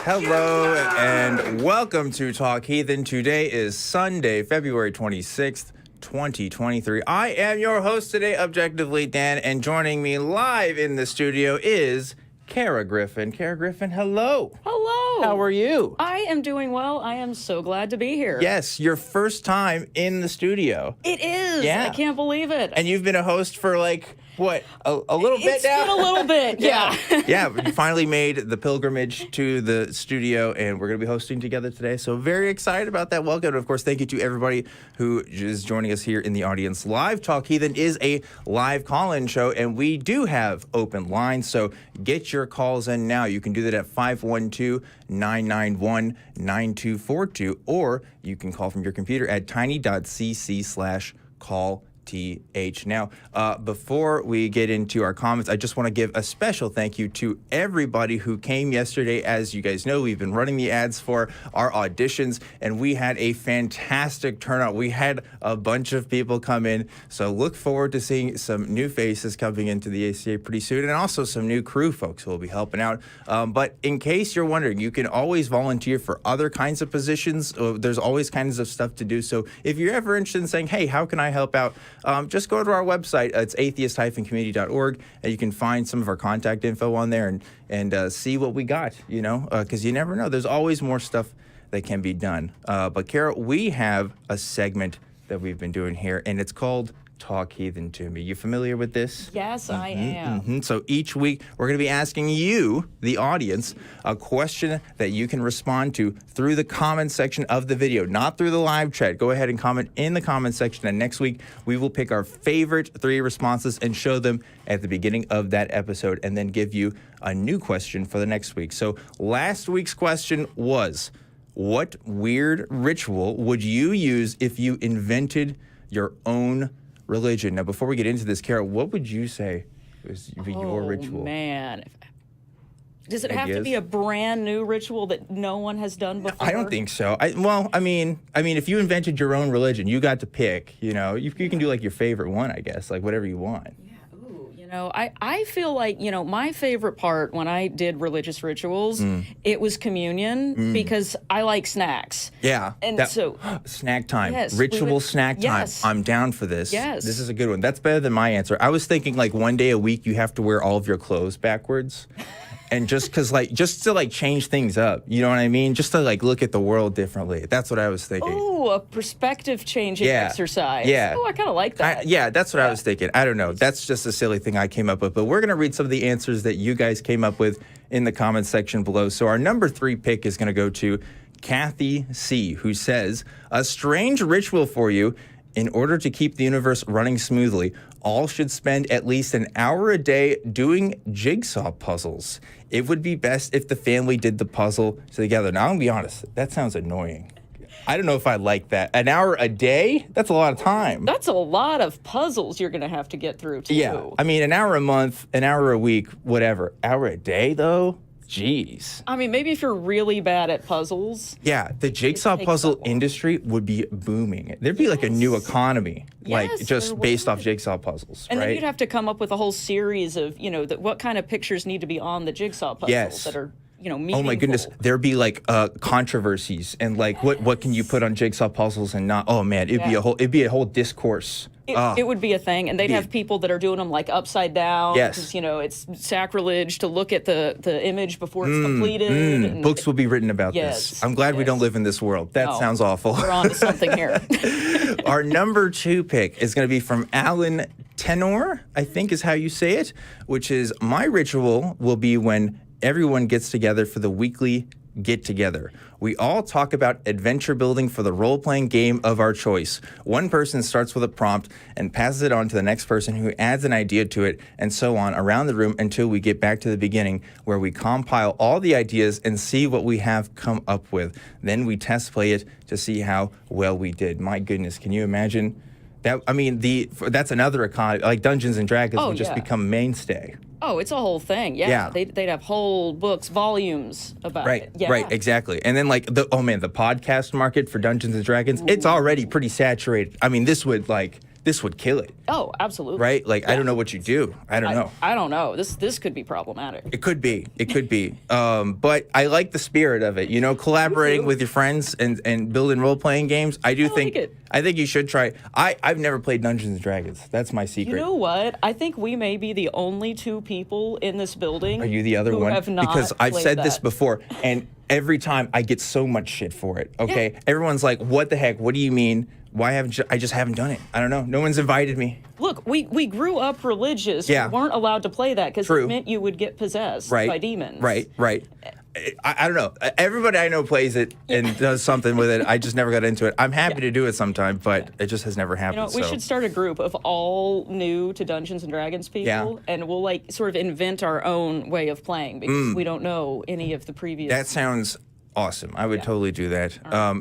Hello and welcome to Talk Heathen. Today is Sunday, February 26th, 2023. I am your host today, Objectively Dan, and joining me live in the studio is Kara Griffin. Kara Griffin, hello. Hello. How are you? I am doing well. I am so glad to be here. Yes, your first time in the studio. It is. Yeah. I can't believe it. And you've been a host for what, a little bit now? It's been a little bit, yeah. Yeah, we finally made the pilgrimage to the studio, and we're going to be hosting together today. So very excited about that. Welcome. And of course, thank you to everybody who is joining us here in the audience live. Talk Heathen is a live call-in show, and we do have open lines. So get your calls in now. You can do that at 512-991-9242, or you can call from your computer at tiny.cc/call. Now, before we get into our comments, I just want to give a special thank you to everybody who came yesterday. As you guys know, we've been running the ads for our auditions, and we had a fantastic turnout. We had a bunch of people come in, so look forward to seeing some new faces coming into the ACA pretty soon, and also some new crew folks who will be helping out. But in case you're wondering, you can always volunteer for other kinds of positions. There's always kinds of stuff to do. So if you're ever interested in saying, hey, how can I help out? Just go to our website. It's atheist-community.org, and you can find some of our contact info on there and see what we got, because you never know. There's always more stuff that can be done. But, Kara, we have a segment that we've been doing here, and it's called Talk Heathen to Me. You familiar with this? Yes, I am. So each week, we're going to be asking you, the audience, a question that you can respond to through the comment section of the video, not through the live chat. Go ahead and comment in the comment section, and next week, we will pick our favorite 3 responses and show them at the beginning of that episode, and then give you a new question for the next week. So last week's question was, what weird ritual would you use if you invented your own religion? Now, before we get into this, Kara, what would you say was your ritual? Oh, man. Does it have to be a brand new ritual that no one has done before? I don't think so. I mean, if you invented your own religion, you got to pick, you can do like your favorite one, I guess, like whatever you want. Yeah. Ooh, I feel like, my favorite part when I did religious rituals, it was communion because I like snacks. Yeah. And so snack time, yes, ritual snack time. Yes. I'm down for this. Yes. This is a good one. That's better than my answer. I was thinking like one day a week you have to wear all of your clothes backwards. And just to change things up, you know what I mean? Just to look at the world differently. That's what I was thinking. Oh, a perspective changing exercise. Yeah. Oh, I kind of like that. That's what I was thinking. I don't know. That's just a silly thing I came up with. But we're going to read some of the answers that you guys came up with in the comments section below. So our number 3 pick is going to go to Kathy C., who says, a strange ritual for you. In order to keep the universe running smoothly, all should spend at least an hour a day doing jigsaw puzzles. It would be best if the family did the puzzle together. Now, I'm going to be honest, that sounds annoying. I don't know if I like that. An hour a day? That's a lot of time. That's a lot of puzzles you're going to have to get through, too. Yeah. I mean, an hour a month, an hour a week, whatever. Hour a day, though? Jeez. I mean, maybe if you're really bad at puzzles. Yeah, the jigsaw puzzle industry would be booming. There'd be like a new economy, just based off jigsaw puzzles, and right? then you'd have to come up with a whole series of, what kind of pictures need to be on the jigsaw puzzles that are, meaningful. Oh my goodness, there'd be controversies and what can you put on jigsaw puzzles and not? Oh man, it'd be a whole discourse. It would be a thing, and they'd have people that are doing them upside down. Yes, because it's sacrilege to look at the image before it's completed. And books will be written about this. I'm glad we don't live in this world. That sounds awful. We're on to something here. Our number 2 pick is going to be from Alan Tenor, I think is how you say it, which is, my ritual will be when everyone gets together for the weekly get-together. We all talk about adventure building for the role-playing game of our choice. One person starts with a prompt and passes it on to the next person who adds an idea to it, and so on around the room until we get back to the beginning, where we compile all the ideas and see what we have come up with. Then we test play it to see how well we did. My goodness, can you imagine that? I mean, that's another economy. Like Dungeons and Dragons would just become mainstay. Oh, it's a whole thing. Yeah. They'd have whole books, volumes about it. Yeah. Right, exactly. And then the podcast market for Dungeons and Dragons, it's already pretty saturated. I mean, this would this would kill it. Oh, absolutely. Right? Like, I don't know what you do. I don't know. I don't know. This could be problematic. It could be. It could be. But I like the spirit of it. You know, collaborating with your friends and building role-playing games. I think you should try. I've never played Dungeons and Dragons. That's my secret. You know what? I think we may be the only two people in this building. Are you the other who one? Have not because I've played said that. this before, and every time I get so much shit for it. Okay, Yeah. Everyone's like, "What the heck? What do you mean? Why haven't I just haven't done it? I don't know. No one's invited me." Look, we grew up religious. Yeah. We weren't allowed to play that because True. it meant you would get possessed by demons. Right. I don't know. Everybody I know plays it and does something with it. I just never got into it. I'm happy to do it sometime, but it just has never happened. You know, we should start a group of all new to Dungeons and Dragons people, and we'll like sort of invent our own way of playing because we don't know any of the previous. That sounds awesome. I would totally do that.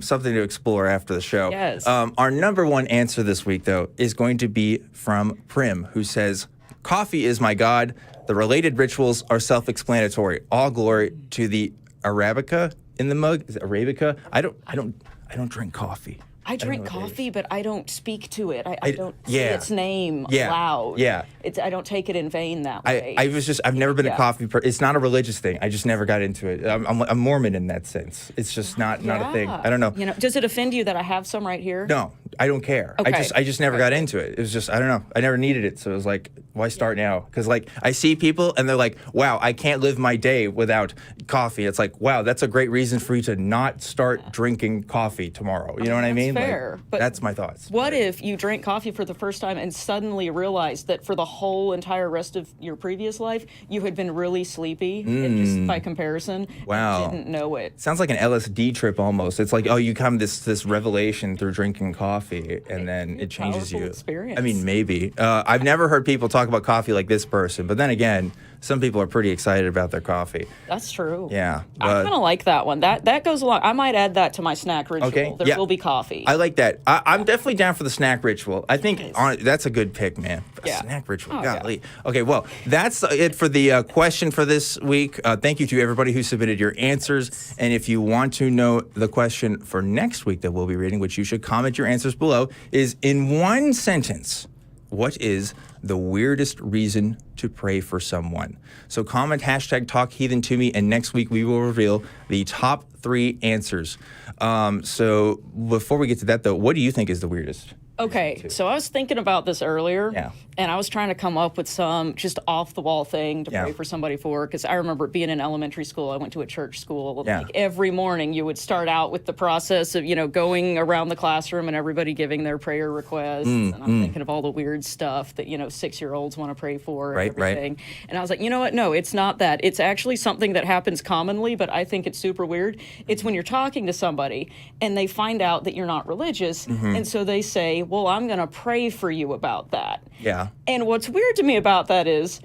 Something to explore after the show. Yes. Our number one answer this week, though, is going to be from Prim, who says, "Coffee is my god. The related rituals are self-explanatory. All glory to the Arabica in the mug." Is it Arabica? I don't drink coffee. I drink coffee, but I don't speak to it. I don't say its name loud. Yeah. I don't take it in vain that way. I've never been a coffee person. It's not a religious thing. I just never got into it. I'm Mormon in that sense. It's just not a thing. I don't know. You know, does it offend you that I have some right here? No, I don't care. Okay. I just never got into it. It was just, I don't know. I never needed it. So it was like, why start now? Because like I see people and they're like, wow, I can't live my day without coffee. It's like, wow, that's a great reason for you to not start drinking coffee tomorrow. You know what I mean? Fair. Like, but that's my thoughts. What if you drank coffee for the first time and suddenly realized that for the whole entire rest of your previous life, you had been really sleepy, and just by comparison, Wow. and didn't know it? Sounds like an LSD trip almost. It's like, oh, you come this revelation through drinking coffee, and then it changes Powerful you. experience. I mean, maybe. I've never heard people talk about coffee like this person, but then again, some people are pretty excited about their coffee. That's true. Yeah. I kind of like that one. That goes along. I might add that to my snack ritual. Okay, There yeah. will be coffee. I like that. I'm definitely down for the snack ritual. I think that's a good pick, man. Yeah. Snack ritual. Oh, Golly. Okay, well, that's it for the question for this week. Thank you to everybody who submitted your answers. And if you want to know the question for next week that we'll be reading, which you should comment your answers below, is in one sentence, what is the weirdest reason to pray for someone? So comment hashtag Talk Heathen to me, and next week we will reveal the top 3 answers. So before we get to that, though, what do you think is the weirdest? Okay, so I was thinking about this earlier, and I was trying to come up with some just off-the-wall thing to pray for somebody for, because I remember being in elementary school, I went to a church school, like every morning you would start out with the process of, going around the classroom and everybody giving their prayer requests, and I'm thinking of all the weird stuff that, 6-year-olds want to pray for and everything. And I was like, you know what, no, it's not that. It's actually something that happens commonly, but I think it's super weird. It's when you're talking to somebody and they find out that you're not religious, and so they say, well, I'm going to pray for you about that. Yeah. And what's weird to me about that is,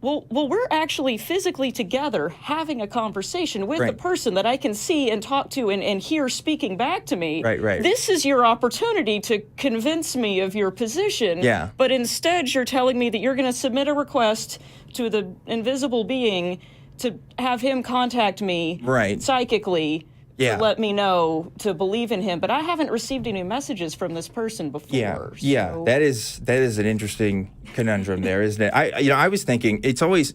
well, we're actually physically together having a conversation with the person that I can see and talk to and hear speaking back to me. Right. This is your opportunity to convince me of your position. Yeah. But instead, you're telling me that you're going to submit a request to the invisible being to have him contact me psychically. To let me know to believe in him, but I haven't received any messages from this person before. So. That is an interesting conundrum there, isn't it? I was thinking it's always,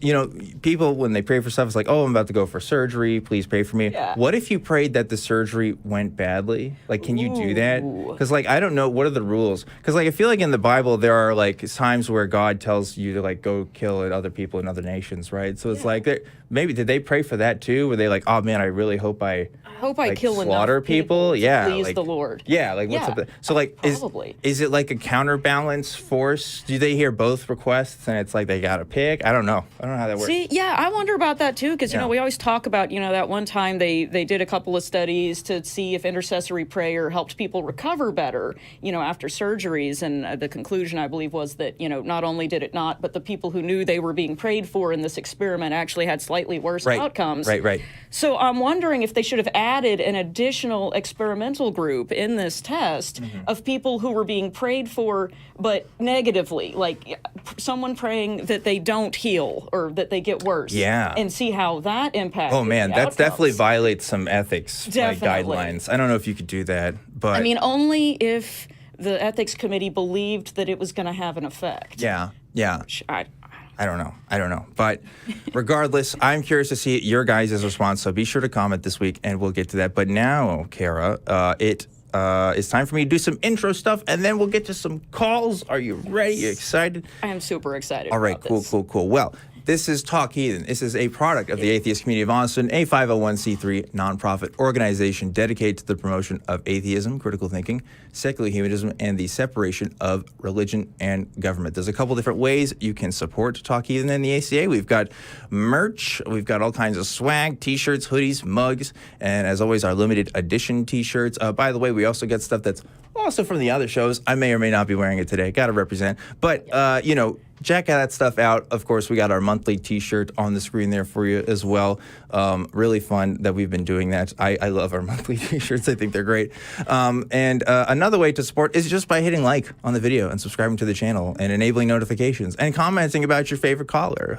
people when they pray for stuff, it's like, oh, I'm about to go for surgery, please pray for me. Yeah. What if you prayed that the surgery went badly? Like, can you do that? Because I don't know, what are the rules? Because I feel like in the Bible there are times where God tells you to go kill other people in other nations, right? So it's maybe did they pray for that too? Were they like, oh man, I really hope I kill slaughter enough people, to please the Lord. What's up? So probably. Is it like a counterbalance force? Do they hear both requests and it's like they got to pick? I don't know how that works. See, I wonder about that too, because we always talk about that one time they did a couple of studies to see if intercessory prayer helped people recover better after surgeries, and the conclusion I believe was that not only did it not, but the people who knew they were being prayed for in this experiment actually had slightly worse outcomes. Right. So I'm wondering if they should have added an additional experimental group in this test of people who were being prayed for, but negatively, like someone praying that they don't heal or that they get worse. Yeah. And see how that impacts. Oh man, that definitely violates some ethics Definitely. guidelines. I don't know if you could do that, but I mean, only if the ethics committee believed that it was going to have an effect. Yeah. Which I don't know. But regardless, I'm curious to see your guys' response. So be sure to comment this week, and we'll get to that. But now, Kara, it's time for me to do some intro stuff, and then we'll get to some calls. Are you ready? You excited? I am super excited. All right, cool. Well, this is Talk Heathen. This is a product of the Atheist Community of Austin, a 501c3 nonprofit organization dedicated to the promotion of atheism, critical thinking, secular humanism, and the separation of religion and government. There's a couple different ways you can support Talk Heathen and the ACA. We've got merch. We've got all kinds of swag, T-shirts, hoodies, mugs, and as always, our limited edition T-shirts. By the way, we also get stuff that's also from the other shows. I may or may not be wearing it today. Got to represent. But, check that stuff out. Of course, we got our monthly T-shirt on the screen there for you as well. Really fun that we've been doing that. I love our monthly T-shirts. I think they're great. And another way to support is just by hitting like on the video and subscribing to the channel and enabling notifications and commenting about your favorite caller.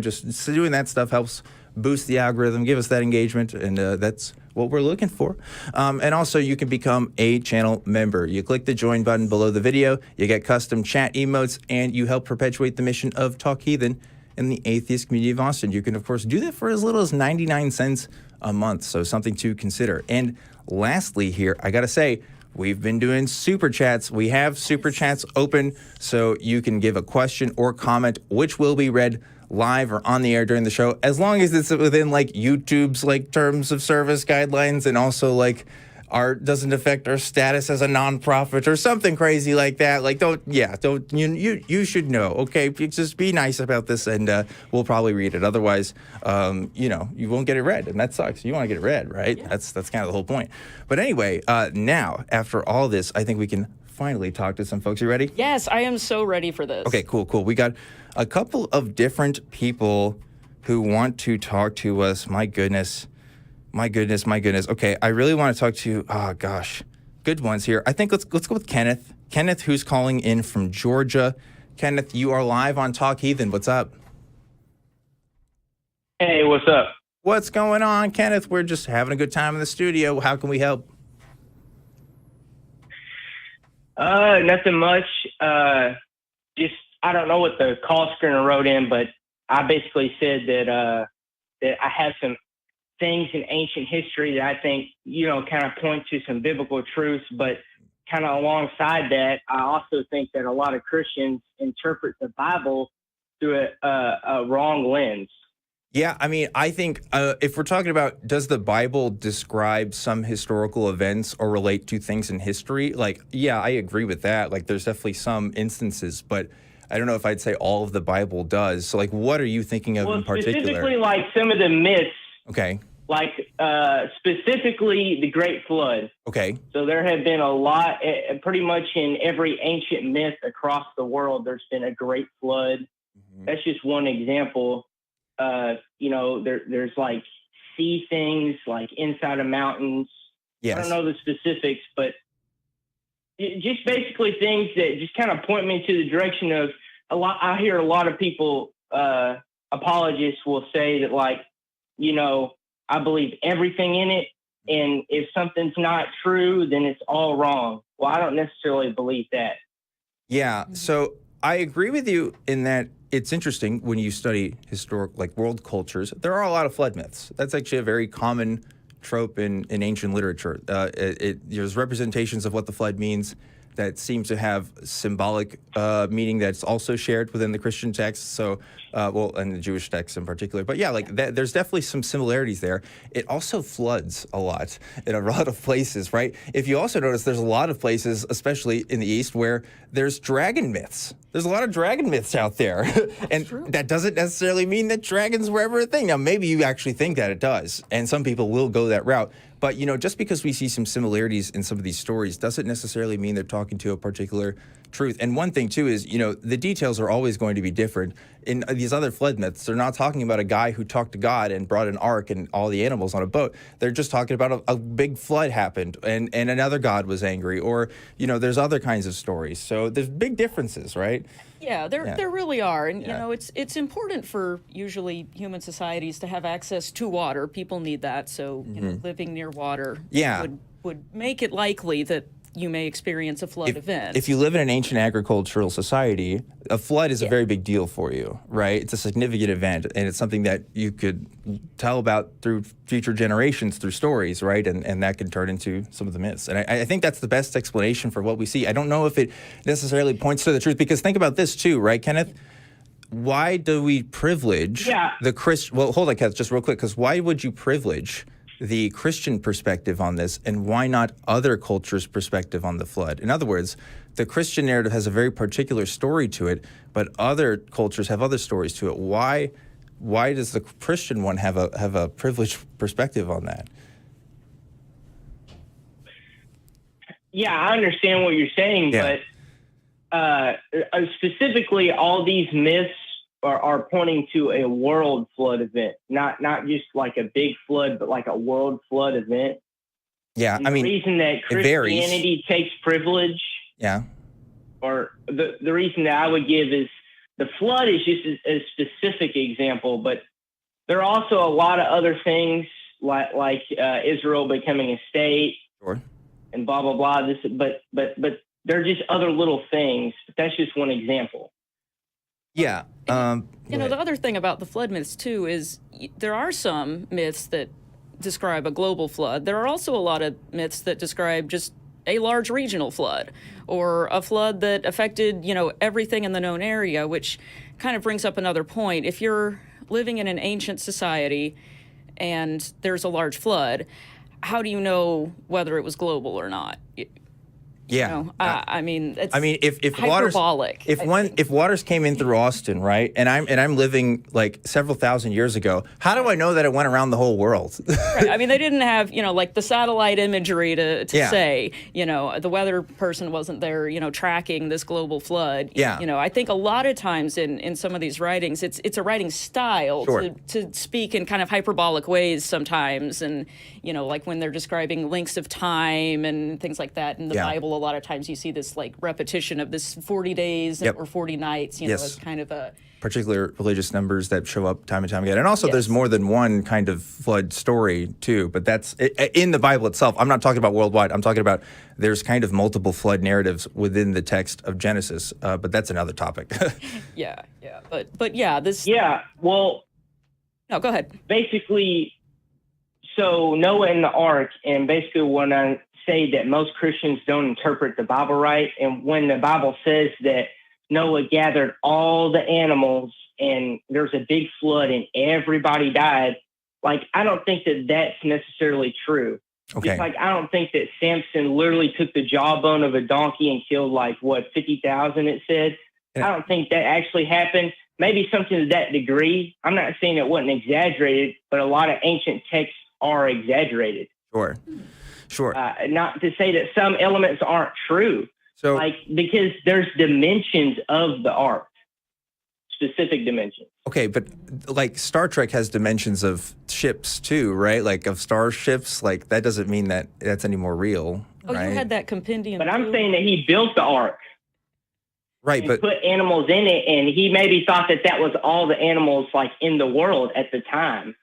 Just doing that stuff helps boost the algorithm, give us that engagement, and that's what we're looking for. And also, you can become a channel member. You click the join button below the video, you get custom chat emotes, and you help perpetuate the mission of Talk Heathen in the atheist community of Austin. You can, of course, do that for as little as 99 cents a month, so something to consider. And lastly here, I gotta say, we've been doing super chats. We have super chats open, so you can give a question or comment, which will be read live or on the air during the show, as long as it's within YouTube's terms of service guidelines, and also doesn't affect our status as a nonprofit or something crazy like that. You should know. Okay, just be nice about this, and we'll probably read it. Otherwise, you won't get it read, and that sucks. You want to get it read, right? Yeah. That's kind of the whole point. But anyway, now after all this, I think we can finally talk to some folks. You ready? Yes, I am so ready for this. Okay, cool. We got a couple of different people who want to talk to us. My goodness. Okay, I really want to talk to, good ones here. I think let's go with Kenneth. Kenneth, who's calling in from Georgia. Kenneth, you are live on Talk Heathen. What's up? Hey, what's up? What's going on, Kenneth? We're just having a good time in the studio. How can we help? Nothing much. I don't know what the call screener wrote in, but I basically said that I have some things in ancient history that I think, kind of point to some biblical truths, but kind of alongside that, I also think that a lot of Christians interpret the Bible through a wrong lens. Yeah, I mean, I think if we're talking about, does the Bible describe some historical events or relate to things in history? Yeah, I agree with that. There's definitely some instances, but I don't know if I'd say all of the Bible does. So, what are you thinking of in particular? Specifically, some of the myths. Okay. Specifically the Great Flood. Okay. So there have been a lot, pretty much in every ancient myth across the world, there's been a Great Flood. Mm-hmm. That's just one example. There's sea things inside of mountains. Yes. I don't know the specifics, but just basically things that just kind of point me to the direction of I hear a lot of people, apologists will say that I believe everything in it. And if something's not true, then it's all wrong. Well, I don't necessarily believe that. Yeah. So I agree with you in that it's interesting when you study historic, world cultures, there are a lot of flood myths. That's actually a very common trope in ancient literature. There's representations of what the flood means that seems to have symbolic meaning that's also shared within the Christian text. So, and the Jewish text in particular. But yeah, there's definitely some similarities there. It also floods a lot in a lot of places, right? If you also notice, there's a lot of places, especially in the East, where there's dragon myths. There's a lot of dragon myths out there. And that doesn't necessarily mean that dragons were ever a thing. Now, maybe you actually think that it does, and some people will go that route. But, just because we see some similarities in some of these stories doesn't necessarily mean they're talking to a particular truth. And one thing, too, is, the details are always going to be different. In these other flood myths, they're not talking about a guy who talked to God and brought an ark and all the animals on a boat. They're just talking about a big flood happened and another god was angry. Or, there's other kinds of stories. So there's big differences, right? Yeah, there really are. And, it's important for usually human societies to have access to water. People need that. So, living near water would make it likely that you may experience a flood event. If you live in an ancient agricultural society, a flood is a very big deal for you, right? It's a significant event, and it's something that you could tell about through future generations through stories, right? And that can turn into some of the myths. And I think that's the best explanation for what we see. I don't know if it necessarily points to the truth, because think about this too, right, Kenneth? Why do we privilege the Christian? Well, hold on, Kenneth, just real quick, because why would you privilege the Christian perspective on this, and why not other cultures' perspective on the flood? In other words, the Christian narrative has a very particular story to it, but other cultures have other stories to it. Why does the Christian one have a privileged perspective on that? Yeah, I understand what you're saying, but specifically, all these myths are pointing to a world flood event, not just like a big flood, but like a world flood event. Yeah, and the reason that Christianity takes privilege, or the reason that I would give is the flood is just a specific example, but there are also a lot of other things like Israel becoming a state, and blah blah blah. But they're just other little things. But that's just one example. Yeah. The other thing about the flood myths, too, is there are some myths that describe a global flood. There are also a lot of myths that describe just a large regional flood, or a flood that affected, everything in the known area, which kind of brings up another point. If you're living in an ancient society and there's a large flood, how do you know whether it was global or not? If hyperbolic. If waters came in through Austin, right, and I'm living like several thousand years ago, how do I know that it went around the whole world? Right. I mean, they didn't have like the satellite imagery to say the weather person wasn't there tracking this global flood. I think a lot of times in some of these writings, it's a writing style to speak in kind of hyperbolic ways sometimes, and like when they're describing lengths of time and things like that in the Bible. A lot of times you see this like repetition of this 40 days or 40 nights, as kind of a particular religious numbers that show up time and time again. And also there's more than one kind of flood story too, but that's in the Bible itself. I'm not talking about worldwide. I'm talking about there's kind of multiple flood narratives within the text of Genesis, but that's another topic. Well, no, go ahead. Basically, so Noah and the ark, and basically when I say that most Christians don't interpret the Bible right, and when the Bible says that Noah gathered all the animals and there's a big flood and everybody died, like I don't think that that's necessarily true. Okay. It's like I don't think that Samson literally took the jawbone of a donkey and killed 50,000, it said. I don't think that actually happened. Maybe something to that degree. I'm not saying it wasn't exaggerated, but a lot of ancient texts are exaggerated. Sure. Not to say that some elements aren't true. So, because there's dimensions of the ark, specific dimensions. Okay, but like Star Trek has dimensions of ships too, right? Like of starships. Like that doesn't mean that that's any more real. Oh, right? You had that compendium. But I'm saying that he built the ark. Right, but put animals in it, and he maybe thought that was all the animals in the world at the time.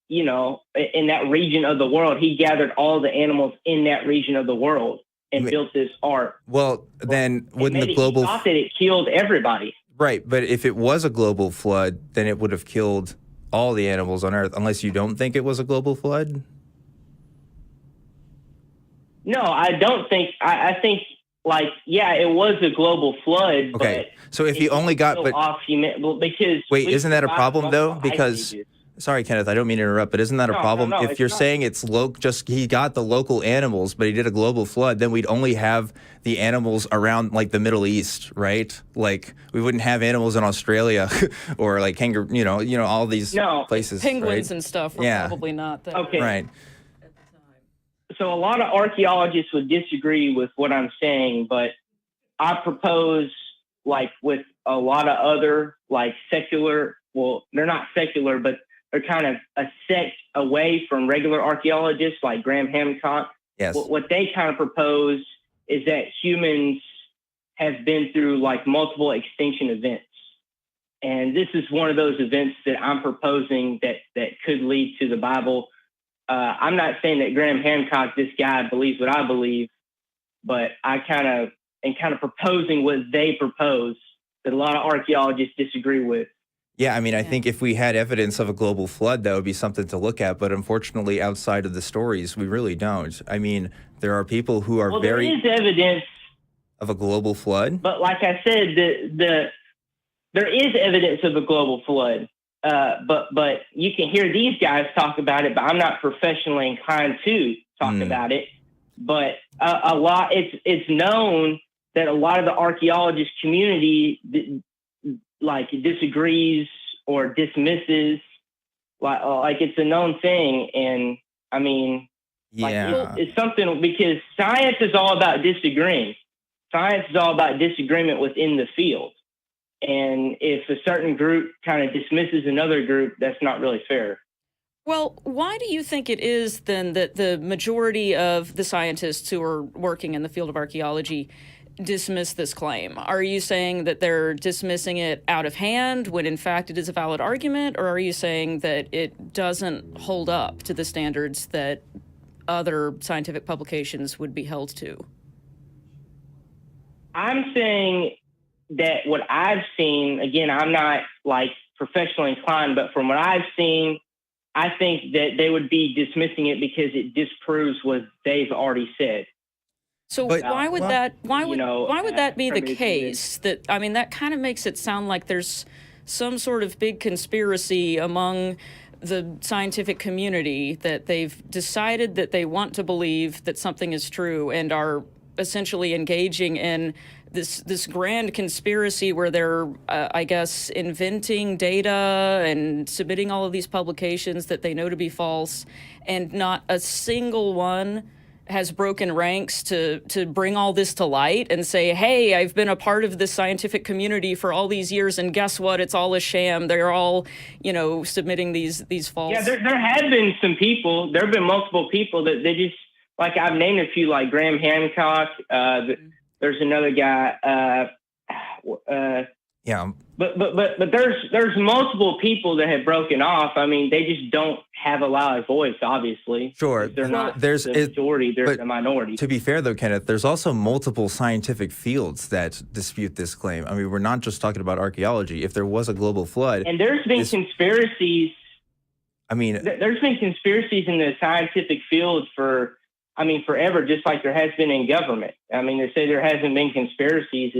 In that region of the world, he gathered all the animals in that region of the world and built this ark. Well, then wouldn't the global... He thought that it killed everybody. Right, but if it was a global flood, then it would have killed all the animals on Earth, unless you don't think it was a global flood? No, I don't think... I think, it was a global flood, okay. So if you only got... because... Wait, isn't that a problem, though? Because... Sorry, Kenneth, I don't mean to interrupt, but isn't that a problem? If you're saying it's he got the local animals, but he did a global flood, then we'd only have the animals around the Middle East, right? Like we wouldn't have animals in Australia or kangaroo, all these places. Penguins and stuff were probably not there. Okay. Right. At the time. So a lot of archaeologists would disagree with what I'm saying, but I propose with a lot of other secular, well, they're not secular, but are kind of a sect away from regular archaeologists like Graham Hancock. Yes. What they kind of propose is that humans have been through multiple extinction events. And this is one of those events that I'm proposing that could lead to the Bible. I'm not saying that Graham Hancock, this guy, believes what I believe, but I kind of proposing what they propose that a lot of archaeologists disagree with. Yeah, I mean, I think if we had evidence of a global flood, that would be something to look at. But unfortunately, outside of the stories, we really don't. I mean, there are people who are there is evidence of a global flood. But like I said, there is evidence of a global flood. But you can hear these guys talk about it, but I'm not professionally inclined to talk about it. But it's known that a lot of the archaeologist community disagrees or dismisses, like it's a known thing. And I mean, it's something, because science is all about disagreeing. Science is all about disagreement within the field. And if a certain group kind of dismisses another group, that's not really fair. Well, why do you think it is then that the majority of the scientists who are working in the field of archaeology dismiss this claim? Are you saying that they're dismissing it out of hand when in fact it is a valid argument? Or are you saying that it doesn't hold up to the standards that other scientific publications would be held to? I'm saying that what I've seen, again, I'm not professionally inclined, but from what I've seen, I think that they would be dismissing it because it disproves what they've already said. So why would that be the case? That kind of makes it sound like there's some sort of big conspiracy among the scientific community, that they've decided that they want to believe that something is true and are essentially engaging in this grand conspiracy where they're, inventing data and submitting all of these publications that they know to be false, and not a single one has broken ranks to bring all this to light and say, hey, I've been a part of this scientific community for all these years, and guess what? It's all a sham. They're all, submitting these false. Yeah, there have been some people. There have been multiple people that they just, like I've named a few, like Graham Hancock. There's another guy. But there's multiple people that have broken off. I mean, they just don't have a loud voice, obviously. Sure. They're not the majority, they're the minority. To be fair, though, Kenneth, there's also multiple scientific fields that dispute this claim. I mean, we're not just talking about archaeology. If there was a global flood... And there's been conspiracies... there's been conspiracies in the scientific field forever, just like there has been in government. They say there hasn't been conspiracies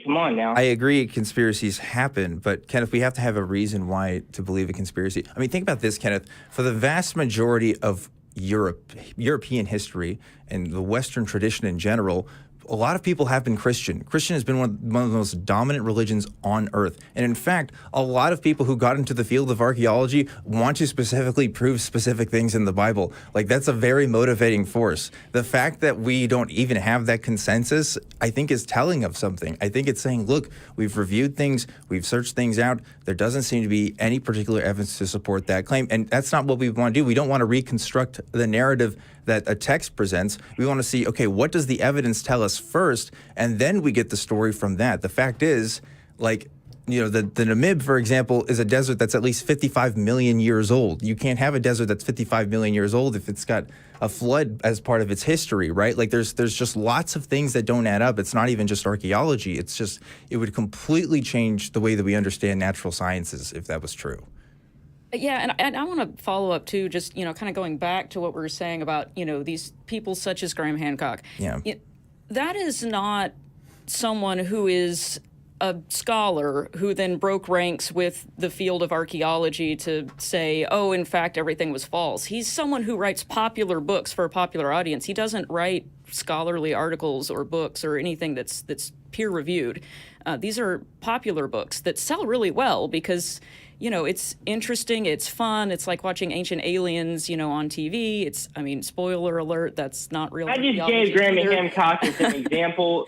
come on now. I agree conspiracies happen, but Kenneth, we have to have a reason why to believe a conspiracy. Think about this, Kenneth. For the vast majority of European history and the Western tradition in general, a lot of people have been Christian. Christian has been one of the most dominant religions on earth. And in fact, a lot of people who got into the field of archaeology want to specifically prove specific things in the Bible. That's a very motivating force. The fact that we don't even have that consensus, I think, is telling of something. I think it's saying, look, we've reviewed things, we've searched things out. There doesn't seem to be any particular evidence to support that claim. And that's not what we want to do. We don't want to reconstruct the narrative that a text presents. We want to see, okay, what does the evidence tell us first? And then we get the story from that. The fact is, the Namib, for example, is a desert that's at least 55 million years old. You can't have a desert that's 55 million years old if it's got a flood as part of its history, right? There's just lots of things that don't add up. It's not even just archaeology. It's just, it would completely change the way that we understand natural sciences if that was true. Yeah, and I want to follow up, too, just, kind of going back to what we were saying about, these people such as Graham Hancock. Yeah. That is not someone who is a scholar who then broke ranks with the field of archaeology to say, oh, in fact, everything was false. He's someone who writes popular books for a popular audience. He doesn't write scholarly articles or books or anything that's peer-reviewed. These are popular books that sell really well because... it's interesting, it's fun, it's like watching Ancient Aliens, on TV. Spoiler alert, that's not real. I just gave Graham Hancock as an example.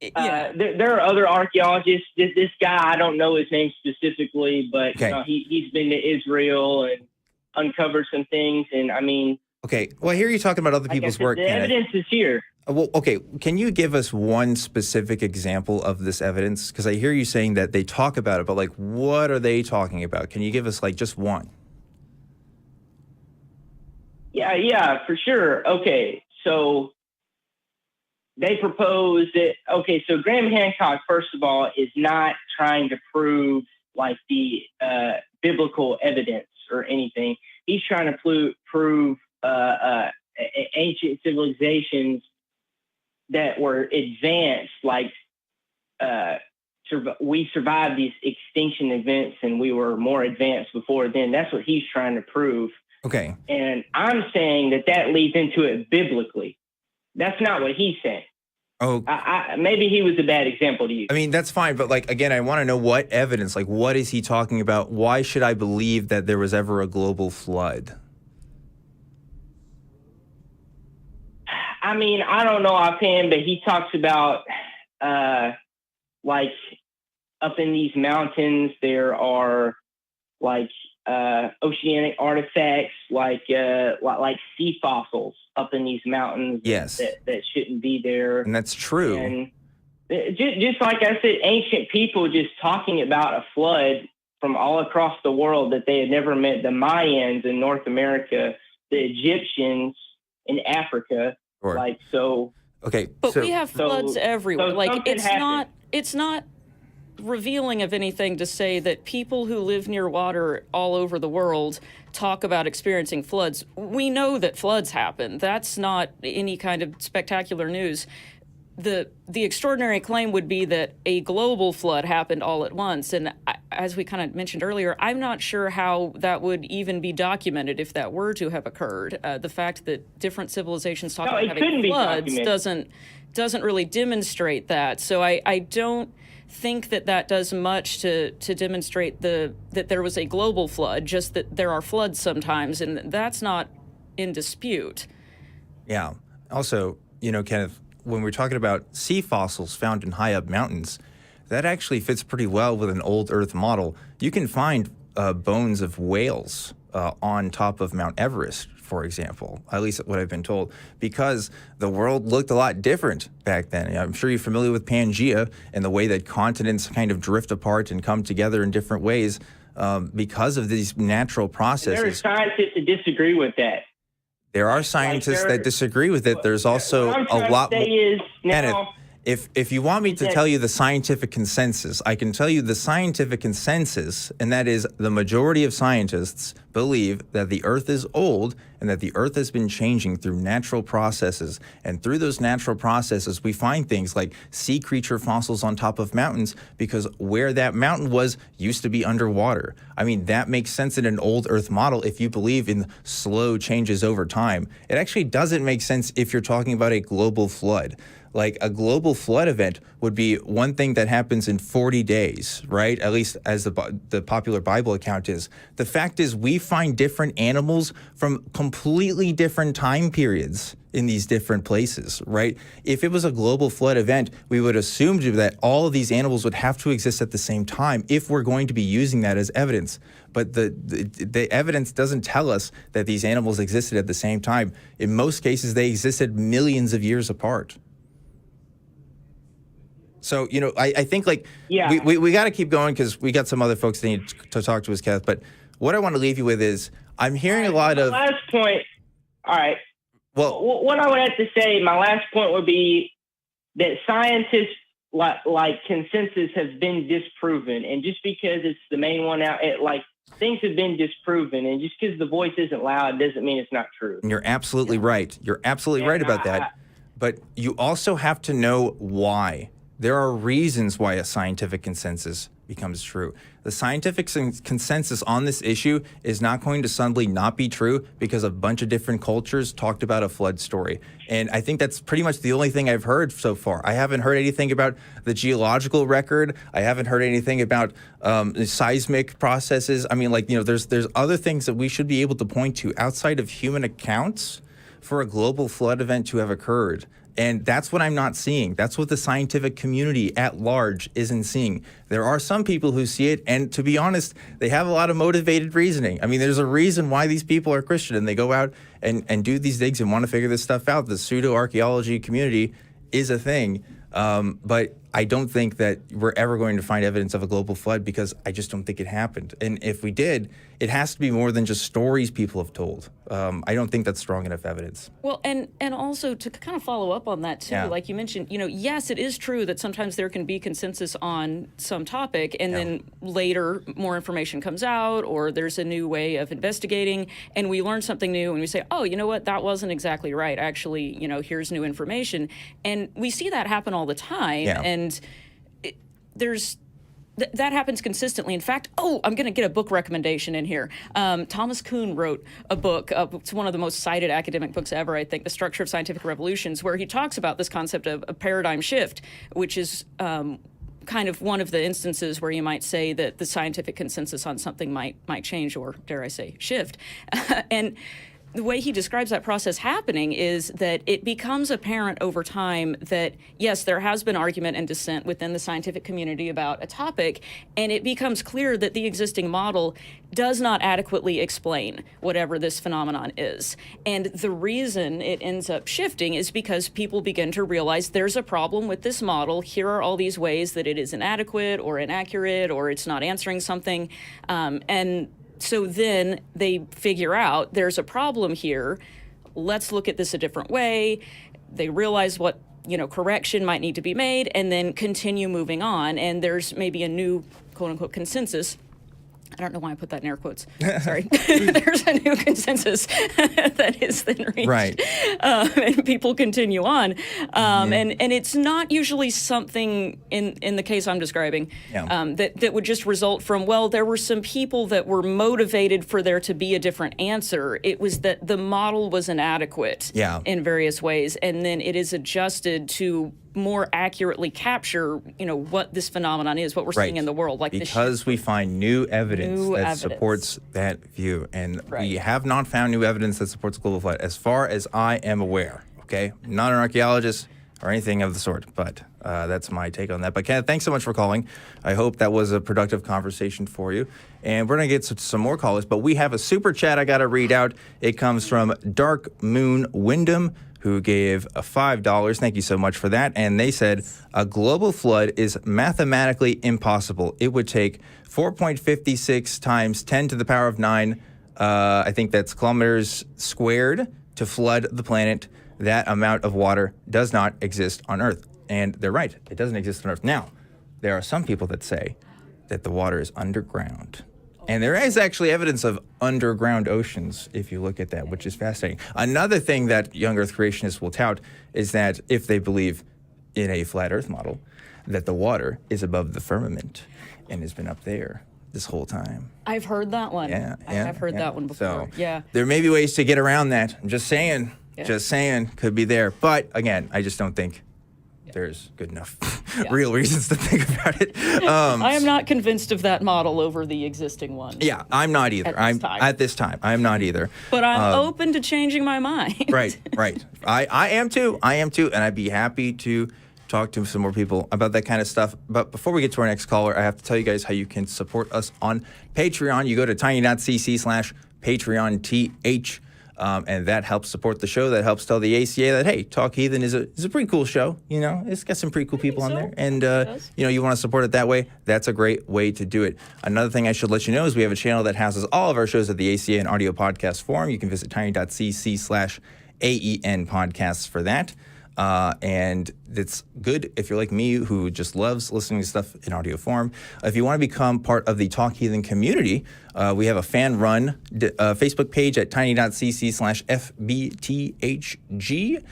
There are other archaeologists. This guy, I don't know his name specifically, but he's been to Israel and uncovered some things. And okay, well, I hear you talking about other people's work. The evidence is here. Well, okay, can you give us one specific example of this evidence? Because I hear you saying that they talk about it, but what are they talking about? Can you give us just one? Yeah, for sure. Okay, so they propose that, okay, so Graham Hancock, first of all, is not trying to prove like the biblical evidence or anything. He's trying to prove ancient civilizations that were advanced, like we survived these extinction events and we were more advanced before then. That's what he's trying to prove. Okay. And I'm saying that leads into it biblically. That's not what he's saying. Oh, maybe he was a bad example to you. I mean, that's fine. But like, again, I want to know what evidence, like, what is he talking about? Why should I believe that there was ever a global flood? I mean, I don't know offhand, but he talks about like up in these mountains, there are like oceanic artifacts, like sea fossils up in these mountains. Yes. That shouldn't be there. And that's true. And just like I said, ancient people just talking about a flood from all across the world that they had never met. The Mayans in North America, the Egyptians in Africa. Sure. Like, so. Okay. But we have floods everywhere. So like, it's not revealing of anything to say that people who live near water all over the world talk about experiencing floods. We know that floods happen. That's not any kind of spectacular news. The extraordinary claim would be that a global flood happened all at once. And as we kind of mentioned earlier, I'm not sure how that would even be documented if that were to have occurred. The fact that different civilizations talk about having floods doesn't really demonstrate that. So I don't think that does much to demonstrate that there was a global flood, just that there are floods sometimes, and that's not in dispute. Yeah. Also, Kenneth, when we're talking about sea fossils found in high up mountains, that actually fits pretty well with an old Earth model. You can find bones of whales on top of Mount Everest, for example, at least what I've been told, because the world looked a lot different back then. I'm sure you're familiar with Pangea and the way that continents kind of drift apart and come together in different ways because of these natural processes. There are scientists that disagree with that. There are scientists that disagree with it. There's also a lot more. Kenneth, if you want me to tell you the scientific consensus, I can tell you the scientific consensus, and that is the majority of scientists believe that the Earth is old and that the Earth has been changing through natural processes. And through those natural processes, we find things like sea creature fossils on top of mountains because where that mountain was used to be underwater. I mean, that makes sense in an old Earth model if you believe in slow changes over time. It actually doesn't make sense if you're talking about a global flood. Like a global flood event would be one thing that happens in 40 days, right? At least as the popular Bible account is. The fact is we find different animals from completely different time periods in these different places, right? If it was a global flood event, we would assume that all of these animals would have to exist at the same time if we're going to be using that as evidence. But the evidence doesn't tell us that these animals existed at the same time. In most cases, they existed millions of years apart. So, I think we got to keep going because we got some other folks that need to talk to us, Kenneth. But what I want to leave you with is I'm hearing a lot of. Last point. All right. Well, what I would have to say, my last point would be that scientists like consensus has been disproven. And just because it's the main one out, things have been disproven. And just because the voice isn't loud doesn't mean it's not true. And you're absolutely right. You're absolutely right about that. But you also have to know why. There are reasons why a scientific consensus becomes true. The scientific consensus on this issue is not going to suddenly not be true because a bunch of different cultures talked about a flood story. And I think that's pretty much the only thing I've heard so far. I haven't heard anything about the geological record. I haven't heard anything about seismic processes. I mean, there's other things that we should be able to point to outside of human accounts for a global flood event to have occurred. And that's what I'm not seeing. That's what the scientific community at large isn't seeing. There are some people who see it, and to be honest, they have a lot of motivated reasoning. I mean, there's a reason why these people are Christian, and they go out and do these digs and want to figure this stuff out. The pseudo-archaeology community is a thing. But I don't think that we're ever going to find evidence of a global flood because I just don't think it happened. And if we did, it has to be more than just stories people have told. I don't think that's strong enough evidence. Well, and also to kind of follow up on that too, like you mentioned, yes, it is true that sometimes there can be consensus on some topic, and then later more information comes out, or there's a new way of investigating, and we learn something new, and we say, oh, you know what, that wasn't exactly right. Actually, here's new information, and we see that happen all the time, and that happens consistently. In fact, I'm going to get a book recommendation in here. Thomas Kuhn wrote a book. It's one of the most cited academic books ever, I think, The Structure of Scientific Revolutions, where he talks about this concept of a paradigm shift, which is kind of one of the instances where you might say that the scientific consensus on something might change, or dare I say, shift. And the way he describes that process happening is that it becomes apparent over time that, yes, there has been argument and dissent within the scientific community about a topic, and it becomes clear that the existing model does not adequately explain whatever this phenomenon is. And the reason it ends up shifting is because people begin to realize there's a problem with this model. Here are all these ways that it is inadequate or inaccurate, or it's not answering something. And so then they figure out there's a problem here. Let's look at this a different way. They realize what, correction might need to be made, and then continue moving on. And there's maybe a new, quote unquote, consensus. I don't know why I put that in air quotes. Sorry. There's a new consensus that is then reached. Right. And people continue on. And it's not usually something in the case I'm describing that would just result from, well, there were some people that were motivated for there to be a different answer. It was that the model was inadequate in various ways. And then it is adjusted to more accurately capture, what this phenomenon is, what we're seeing in the world. Because we find new evidence supports that view. And we have not found new evidence that supports global flood, as far as I am aware. Okay? I'm not an archaeologist or anything of the sort, but that's my take on that. But Kenneth, thanks so much for calling. I hope that was a productive conversation for you. And we're going to get some more callers, but we have a super chat I got to read out. It comes from Dark Moon Wyndham, who gave $5. Thank you so much for that. And they said, a global flood is mathematically impossible. It would take 4.56 times 10 to the power of 9, I think that's kilometers squared, to flood the planet. That amount of water does not exist on Earth. And they're right. It doesn't exist on Earth. Now, there are some people that say that the water is underground. And there is actually evidence of underground oceans, if you look at that, which is fascinating. Another thing that young Earth creationists will tout is that if they believe in a flat Earth model, that the water is above the firmament and has been up there this whole time. I've heard that one. I have heard that one before. So, there may be ways to get around that. I'm just saying. Just saying, could be there. But again, I just don't think there's good enough real reasons to think about it. I am not convinced of that model over the existing one. Yeah, I'm not either. At this time, I'm not either. But I'm open to changing my mind. Right. I am too. And I'd be happy to talk to some more people about that kind of stuff. But before we get to our next caller, I have to tell you guys how you can support us on Patreon. You go to tiny.cc/PatreonTH. And that helps support the show. That helps tell the ACA that, hey, Talk Heathen is a pretty cool show. It's got some pretty cool people on there. And, you want to support it that way. That's a great way to do it. Another thing I should let you know is we have a channel that houses all of our shows at the ACA in audio podcast form. You can visit tiny.cc/AEN podcasts for that. And it's good if you're like me, who just loves listening to stuff in audio form. If you want to become part of the Talk Heathen community, we have a fan-run Facebook page at tiny.cc/FBTHG.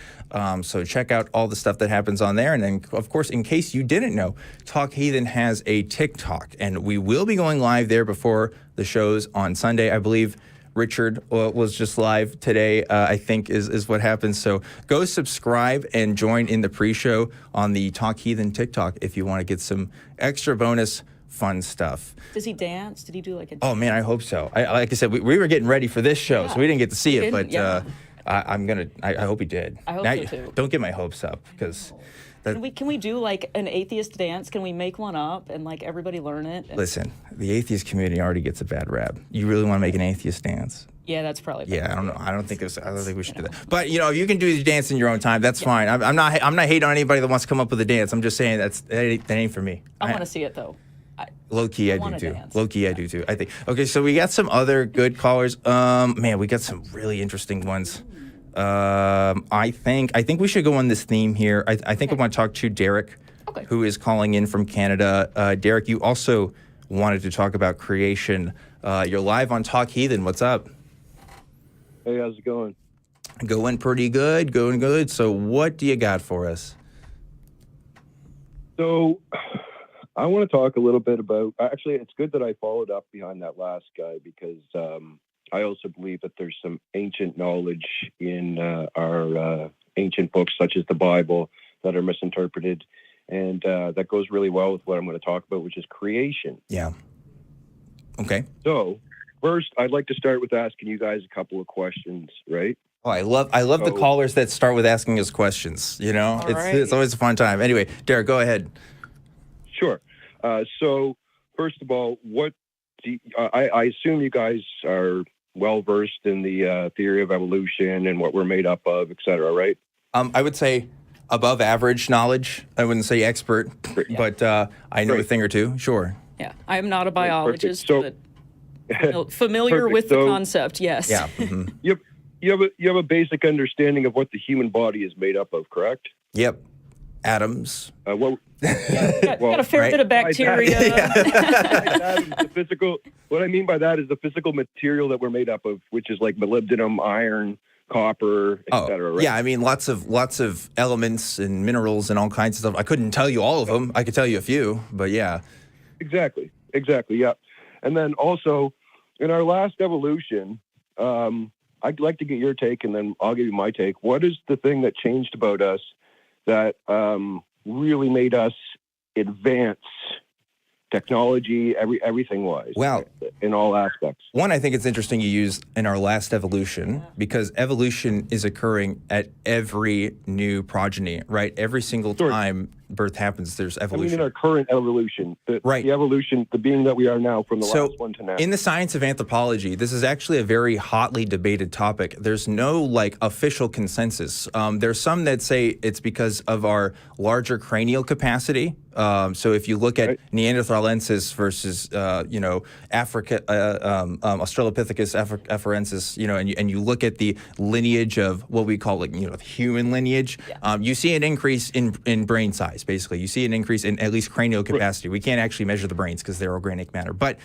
So check out all the stuff that happens on there. And then, of course, in case you didn't know, Talk Heathen has a TikTok, and we will be going live there before the shows on Sunday, I believe. Richard was just live today, I think is what happened. So go subscribe and join in the pre-show on the Talk Heathen TikTok if you want to get some extra bonus fun stuff. Does he dance? Did he do like a dance? Oh, man, I hope so. Like I said, we were getting ready for this show, so we didn't get to see it. But I hope he did. I hope so, too. Don't get my hopes up, because Can we do like an atheist dance? Can we make one up and like everybody learn it? Listen, the atheist community already gets a bad rap. You really want to make an atheist dance? Yeah, that's probably. Yeah, I don't know. I don't think we should do that. But if you can do the dance in your own time, that's fine. I'm not hating on anybody that wants to come up with a dance. I'm just saying that ain't for me. I want to see it though. Low key, I do too. Low key, I do too. I think. Okay, so we got some other good callers. Man, we got some really interesting ones. I think we should go on this theme here. I think I want to talk to Darick, who is calling in from Canada. Darick, you also wanted to talk about creation. You're live on Talk Heathen. What's up? Hey, how's it going? Going pretty good. Going good. So what do you got for us? So I want to talk a little bit about, actually, it's good that I followed up behind that last guy because I also believe that there's some ancient knowledge in our ancient books, such as the Bible, that are misinterpreted. And that goes really well with what I'm going to talk about, which is creation. Yeah. Okay. So first, I'd like to start with asking you guys a couple of questions, right? Oh, I love the callers that start with asking us questions. It's always a fun time. Anyway, Darick, go ahead. Sure. So first of all, I assume you guys are well versed in the theory of evolution and what we're made up of, et cetera, right? I would say above average knowledge. I wouldn't say expert, but I know a thing or two. Sure. Yeah, I am not a biologist, but familiar with the concept. Yes. Yeah. Mm-hmm. You have a basic understanding of what the human body is made up of, correct? Yep. Atoms. Got a fair bit of bacteria. That is the physical. What I mean by that is the physical material that we're made up of, which is like molybdenum, iron, copper, etc. Right? Yeah, I mean lots of elements and minerals and all kinds of stuff. I couldn't tell you all of them. I could tell you a few, but yeah. Exactly. Yeah. And then also in our last evolution, I'd like to get your take, and then I'll give you my take. What is the thing that changed about us that really made us advance technology, everything wise? Well, in all aspects. One, I think it's interesting you use in our last evolution, because evolution is occurring at every new progeny, right? Every single time birth happens, there's evolution. I mean, in our current evolution, the evolution, the being that we are now from the last one to now. In the science of anthropology, this is actually a very hotly debated topic. There's no official consensus. There's some that say it's because of our larger cranial capacity. So if you look at Neanderthalensis versus, Australopithecus afarensis, and you look at the lineage of what we call human lineage, you see an increase in brain size. Basically, you see an increase in at least cranial capacity. We can't actually measure the brains because they're organic matter. But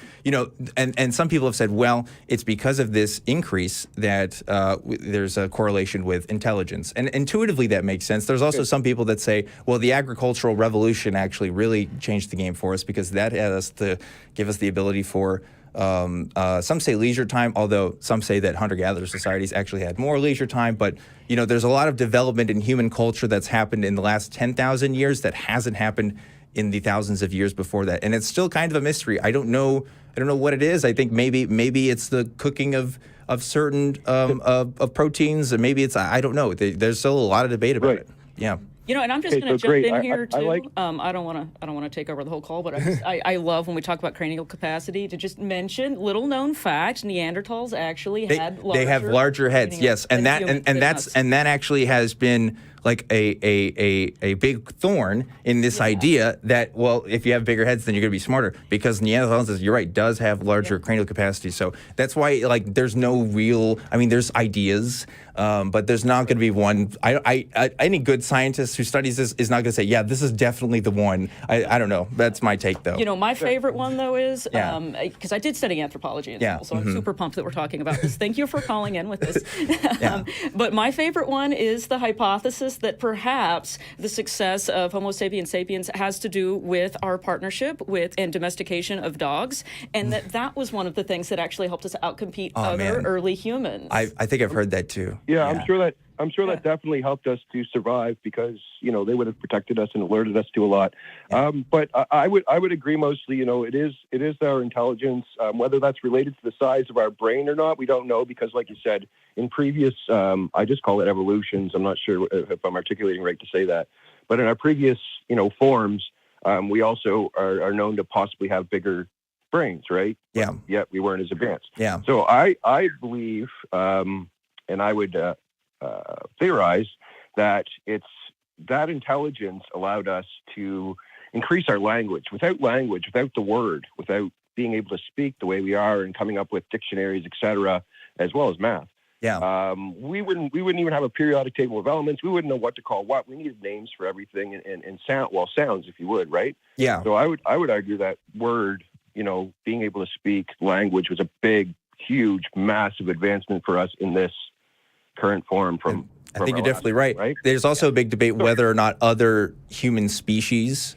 and some people have said, well, it's because of this increase that there's a correlation with intelligence, and intuitively that makes sense. There's also some people that say, well, the agricultural revolution actually really changed the game for us because that had us to give us the ability for some say leisure time, although some say that hunter-gatherer societies actually had more leisure time. But, there's a lot of development in human culture that's happened in the last 10,000 years that hasn't happened in the thousands of years before that. And it's still kind of a mystery. I don't know what it is. I think maybe it's the cooking of certain of proteins, and maybe it's, I don't know. There's still a lot of debate about it. Yeah. And I'm just going to jump in here too. I don't want to take over the whole call, but I love when we talk about cranial capacity to just mention little known fact: Neanderthals actually had larger heads. Yes, and that actually has been like a big thorn in this idea that, well, if you have bigger heads, then you're going to be smarter, because Neanderthals, you're right, does have larger cranial capacity. So that's why there's no real, there's ideas, but there's not going to be one. Any good scientist who studies this is not going to say, yeah, this is definitely the one. I don't know. That's my take, though. My favorite one, though, is, because I did study anthropology in school, so I'm super pumped that we're talking about this. Thank you for calling in with this. But my favorite one is the hypothesis that perhaps the success of Homo sapiens sapiens has to do with our partnership with and domestication of dogs, and that was one of the things that actually helped us outcompete other early humans. I think I've heard that too. Yeah, I'm sure that definitely helped us to survive, because they would have protected us and alerted us to a lot. But I would agree mostly. It is our intelligence. Whether that's related to the size of our brain or not, we don't know, because, like you said, in previous, I just call it evolutions. I'm not sure if I'm articulating right to say that, But in our previous, forms, we also are known to possibly have bigger brains, right? Yeah. But yet we weren't as advanced. Yeah. So I believe, and I would theorize that it's that intelligence allowed us to increase our language. Without the word, without being able to speak the way we are and coming up with dictionaries, etc., as well as math. Yeah. We wouldn't even have a periodic table of elements. We wouldn't know what to call what. We needed names for everything and sounds, if you would, right? Yeah. So I would argue that word, being able to speak language was a big, huge, massive advancement for us in this current form I think you're definitely right. There's also a big debate whether or not other human species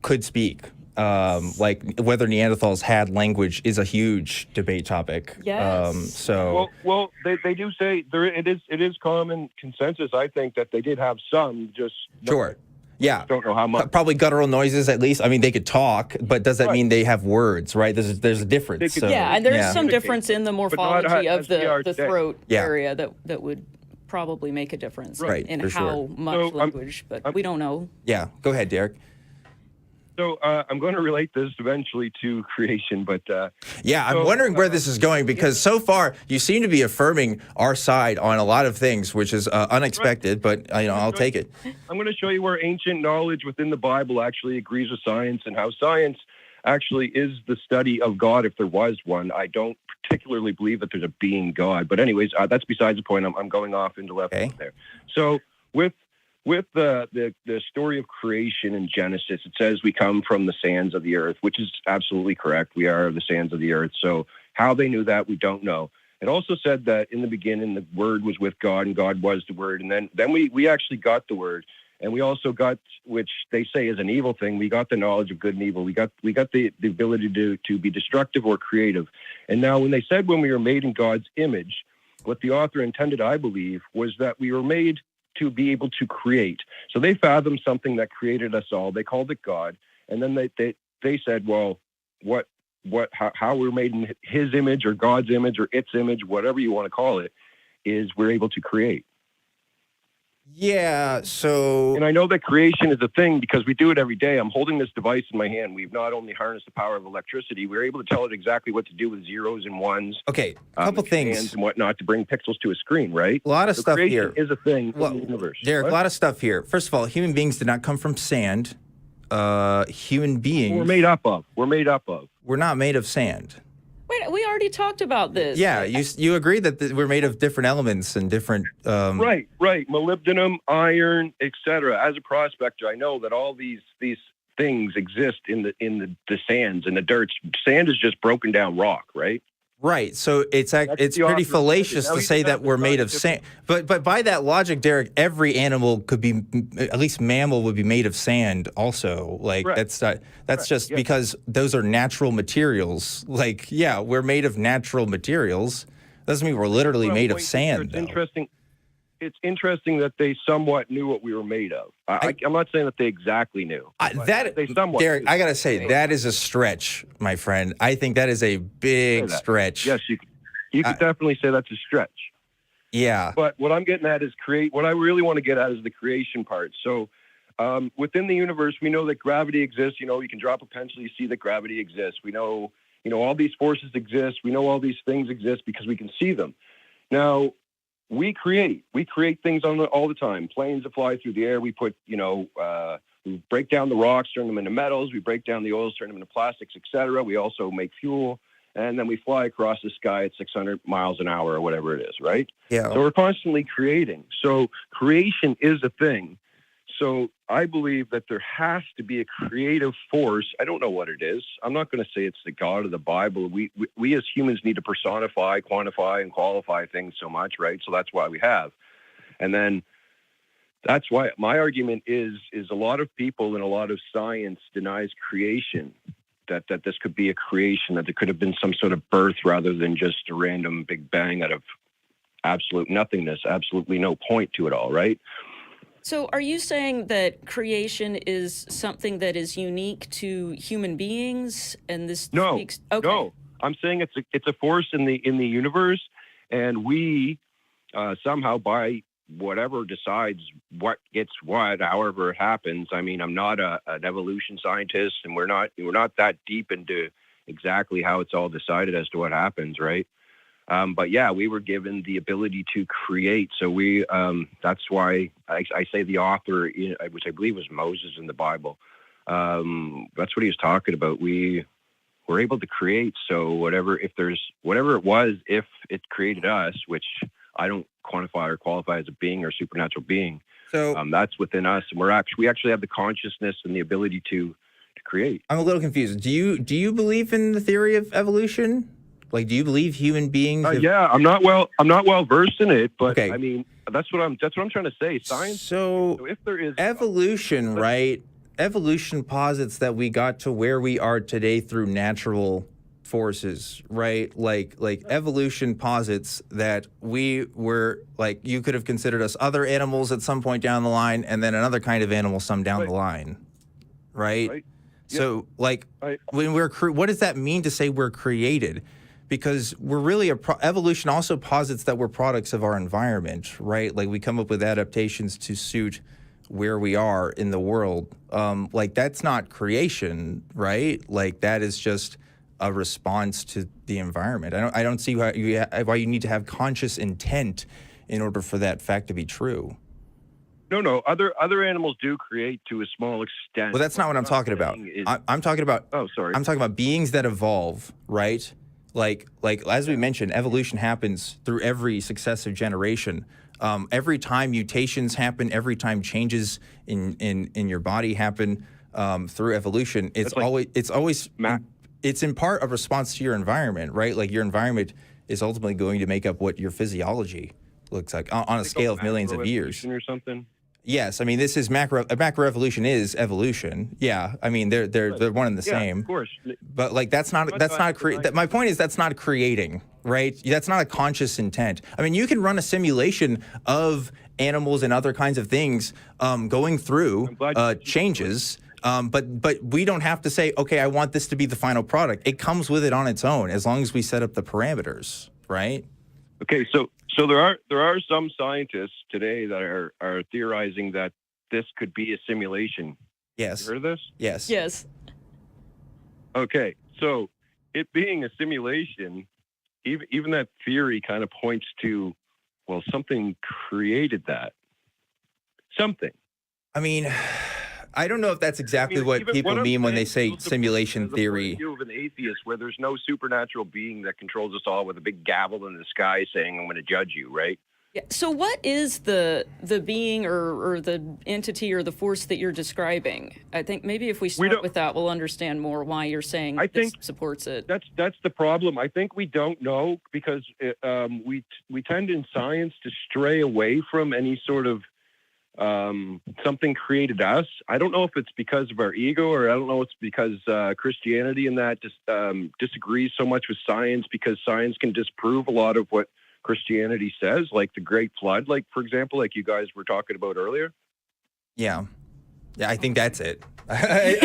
could speak. Like whether Neanderthals had language is a huge debate topic. Yes. Well, they do say it is common consensus, I think, that they did have some. Just sure. Yeah. Don't know how much. Probably guttural noises, at least. I mean, they could talk, but does that mean they have words, right? There's a difference. And there's some difference in the morphology of the throat area that would probably make a difference in how much language, but we don't know. Yeah. Go ahead, Darick. So I'm going to relate this eventually to creation, but I'm wondering where this is going, because so far you seem to be affirming our side on a lot of things, which is unexpected, but I'll take it. I'm going to show you where ancient knowledge within the Bible actually agrees with science, and how science actually is the study of God, if there was one. I don't particularly believe that there's a being God, but anyways, that's besides the point. I'm going off into left field there. So with the story of creation in Genesis, it says we come from the sands of the earth, which is absolutely correct. We are the sands of the earth. So how they knew that, we don't know. It also said that in the beginning, the Word was with God, and God was the Word. And then we actually got the Word, and we also got, which they say is an evil thing, we got the knowledge of good and evil. We got the ability to be destructive or creative. And now when they said when we were made in God's image, what the author intended, I believe, was that we were made to be able to create. So they fathomed something that created us all. They called it God. And then they said, well, how we're made in his image or God's image or its image, whatever you want to call it, is we're able to create. Yeah, so... And I know that creation is a thing because we do it every day. I'm holding this device in my hand. We've not only harnessed the power of electricity, we're able to tell it exactly what to do with zeros and ones. Okay, a couple things. And whatnot to bring pixels to a screen, right? A lot of stuff here. Creation is a thing in the universe. Darick, a lot of stuff here. First of all, human beings did not come from sand. Human beings... We're made up of. We're not made of sand. Wait, we already talked about this. Yeah, you agree that we're made of different elements and different... Right. Molybdenum, iron, etc. As a prospector, I know that all these things exist in the sands and the dirt. Sand is just broken down rock, right? Right. So it's pretty fallacious to say that we're made of sand. But by that logic, Darick, every animal could be, at least mammal would be made of sand also. Like that's just because those are natural materials. Like, yeah, we're made of natural materials. Doesn't mean we're literally made of sand. It's interesting that they somewhat knew what we were made of. I'm not saying that they exactly knew. Darick, I gotta say that is a stretch, my friend. I think that is a big stretch. Yes, you could definitely say that's a stretch. Yeah. But what I'm getting at is what I really want to get at is the creation part. So within the universe, we know that gravity exists. You can drop a pencil, you see that gravity exists. We know, all these forces exist. We know all these things exist because we can see them. Now, we create things all the time. Planes that fly through the air. We put, we break down the rocks, turn them into metals. We break down the oils, turn them into plastics, etc. We also make fuel, and then we fly across the sky at 600 miles an hour or whatever it is, right? Yeah. So we're constantly creating. So creation is a thing. So I believe that there has to be a creative force. I don't know what it is. I'm not going to say it's the God of the Bible. We as humans need to personify, quantify, and qualify things so much, right? So that's why we have. And then that's why my argument is a lot of people and a lot of science denies creation, that this could be a creation, that there could have been some sort of birth rather than just a random big bang out of absolute nothingness, absolutely no point to it all, right? So are you saying that creation is something that is unique to human beings, and this speaks? Okay. No, I'm saying it's a force in the universe, and we somehow by whatever decides what gets what, however it happens. I mean, I'm not an evolution scientist, and we're not that deep into exactly how it's all decided as to what happens, right? But yeah, we were given the ability to create. So we, that's why I say the author, which I believe was Moses in the Bible. That's what he was talking about. We were able to create. So whatever it was, if it created us, which I don't quantify or qualify as a being or supernatural being. So that's within us. And we actually have the consciousness and the ability to create. I'm a little confused. Do you believe in the theory of evolution? Like, do you believe human beings? Yeah, I'm not well versed in it, but okay. I mean, that's what I'm trying to say. Science. So if there is evolution, right? Evolution posits that we got to where we are today through natural forces, right? Like evolution posits that we were, like, you could have considered us other animals at some point down the line, and then another kind of animal some down the line, right? So, when what does that mean to say we're created? Because we're really evolution also posits that we're products of our environment, right? Like, we come up with adaptations to suit where we are in the world. Like, that's not creation, right? Like, that is just a response to the environment. I don't see why you need to have conscious intent in order for that fact to be true. No. Other animals do create to a small extent. Well, that's not what I'm talking about. I'm talking about. Oh, sorry. I'm talking about beings that evolve, right? Like as we mentioned, evolution happens through every successive generation. Every time mutations happen, every time changes in your body happen through evolution, it's in part a response to your environment, right? Like, your environment is ultimately going to make up what your physiology looks like on a scale of millions of years. Or something. Yes, I mean, this is macroevolution is evolution. Yeah, I mean, they're one and the same. Of course. But like, my point is that's not creating, right? That's not a conscious intent. I mean, you can run a simulation of animals and other kinds of things going through changes. But we don't have to say, okay, I want this to be the final product. It comes with it on its own, as long as we set up the parameters, right? Okay, so there are some scientists today that are theorizing that this could be a simulation. Yes. You heard of this? Yes. Yes. Okay, so it being a simulation, even that theory kind of points to, well, something created that. Something. I mean, I don't know if that's exactly what people mean when they say simulation theory. View of an atheist, where there's no supernatural being that controls us all with a big gavel in the sky saying, "I'm going to judge you," right? Yeah. So, what is the being or the entity or the force that you're describing? I think maybe if we start with that, we'll understand more why you're saying this supports it. That's the problem. I think we don't know, because we tend in science to stray away from any sort of something created us. I don't know if it's because of our ego, or I don't know if it's because Christianity and that just disagrees so much with science, because science can disprove a lot of what Christianity says, like the Great Flood, like, for example, like you guys were talking about earlier. Yeah, I think that's it. I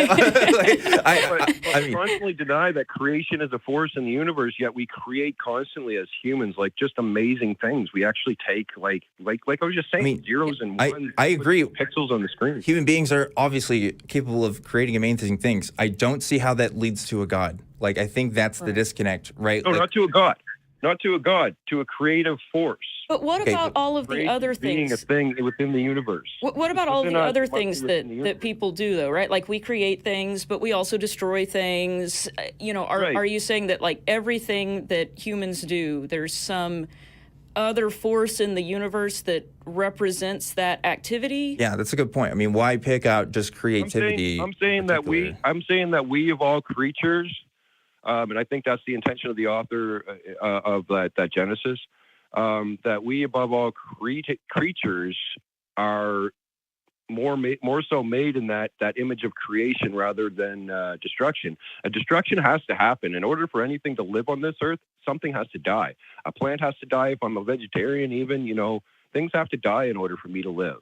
constantly deny that creation is a force in the universe, yet we create constantly as humans, like, just amazing things. We actually take like I was just saying, zeros and ones. I agree. Pixels on the screen. Human beings are obviously capable of creating amazing things. I don't see how that leads to a god. Like, I think that's the disconnect, right? No, not to a god. Not to a god, to a creative force. But what about all of the other things? Being a thing within the universe. What about all the other things that people do, though, right? Like, we create things, but we also destroy things. Are you saying that, like, everything that humans do, there's some other force in the universe that represents that activity? Yeah, that's a good point. I mean, why pick out just creativity? I'm saying that we of all creatures. And I think that's the intention of the author of that Genesis, that we, above all creatures, are more so made in that image of creation rather than destruction. A destruction has to happen. In order for anything to live on this earth, something has to die. A plant has to die. If I'm a vegetarian, even, things have to die in order for me to live.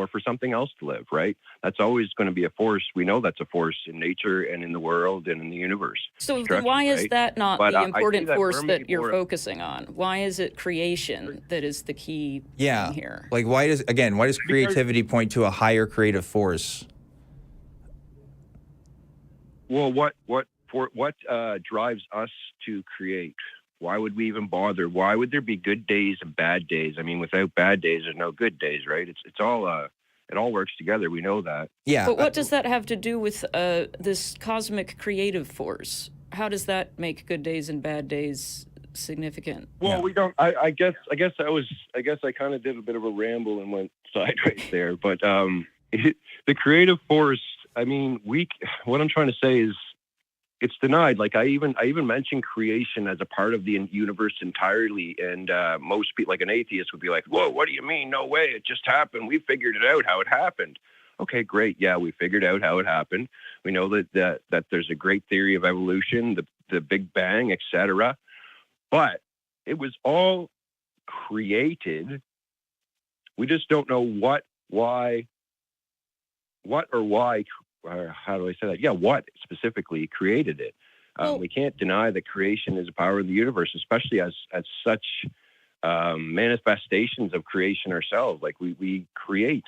or for something else to live, right? That's always going to be a force. We know that's a force in nature and in the world and in the universe. So then why is that not But, the important force that you're more focusing on? Why is it creation that is the key thing here? Like why does creativity point to a higher creative force? Well, what drives us to create? Why would we even bother? Why would there be good days and bad days? I mean, without bad days, there's no good days, right? It's all it all works together. We know that. Yeah. But what does that have to do with this cosmic creative force? How does that make good days and bad days significant? Well, we don't. I guess I kind of did a bit of a ramble and went sideways there. But the creative force. I mean, what I'm trying to say is, it's denied. Like I even mentioned creation as a part of the universe entirely, and most people, like an atheist, would be like, "Whoa, what do you mean? No way! It just happened. We figured it out how it happened." Okay, great. Yeah, we figured out how it happened. We know that there's a great theory of evolution, the Big Bang, etc. But it was all created. We just don't know what, why. Or how do I say that? Yeah, what specifically created it? We can't deny that creation is a power of the universe, especially as such manifestations of creation ourselves. Like we create